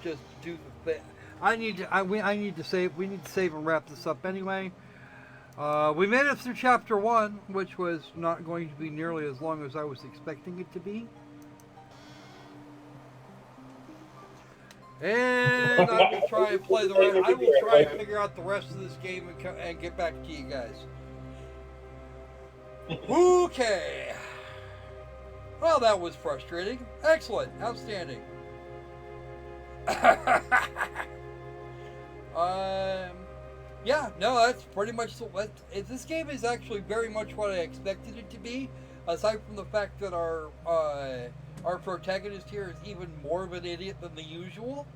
just do the thing. I need to save. We need to save and wrap this up anyway. We made it through chapter 1, which was not going to be nearly as long as I was expecting it to be. And I will try and play the rest. I will try and figure out the rest of this game and get back to you guys. Okay. Well, that was frustrating. Excellent. Outstanding. Yeah, no, that's pretty much this game is actually very much what I expected it to be, aside from the fact that our protagonist here is even more of an idiot than the usual.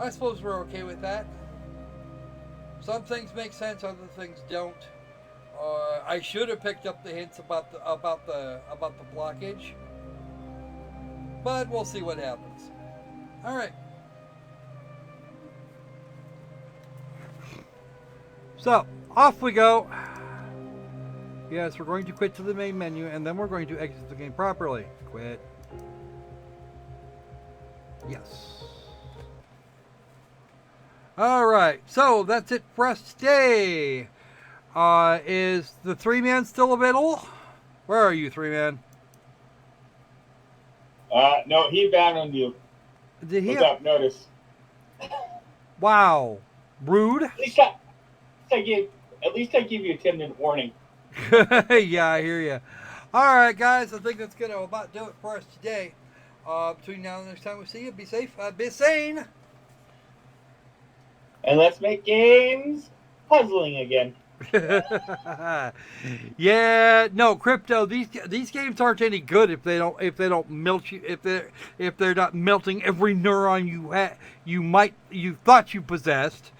I suppose we're okay with that. Some things make sense, other things don't. I should have picked up the hints about the blockage, but we'll see what happens. All right. So, off we go. Yes, we're going to quit to the main menu, and then we're going to exit the game properly. Quit. Yes. Alright, so that's it for us today. Is the 3-man still available? Where are you, 3-man? No, he abandoned you. Did he? Without notice. Wow. Rude. At least I give you a 10-minute warning. Yeah, I hear you. All right, guys. I think that's gonna about do it for us today. Between now and the next time we see you, be safe, be sane. And let's make games puzzling again. Yeah, no, Crypto. These games aren't any good if they don't melt you, if they're not melting every neuron you thought you possessed.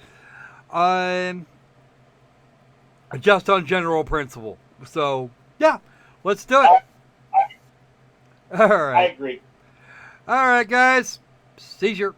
Just on general principle. So yeah, let's do it. All right. I agree. All right, guys. Seizure.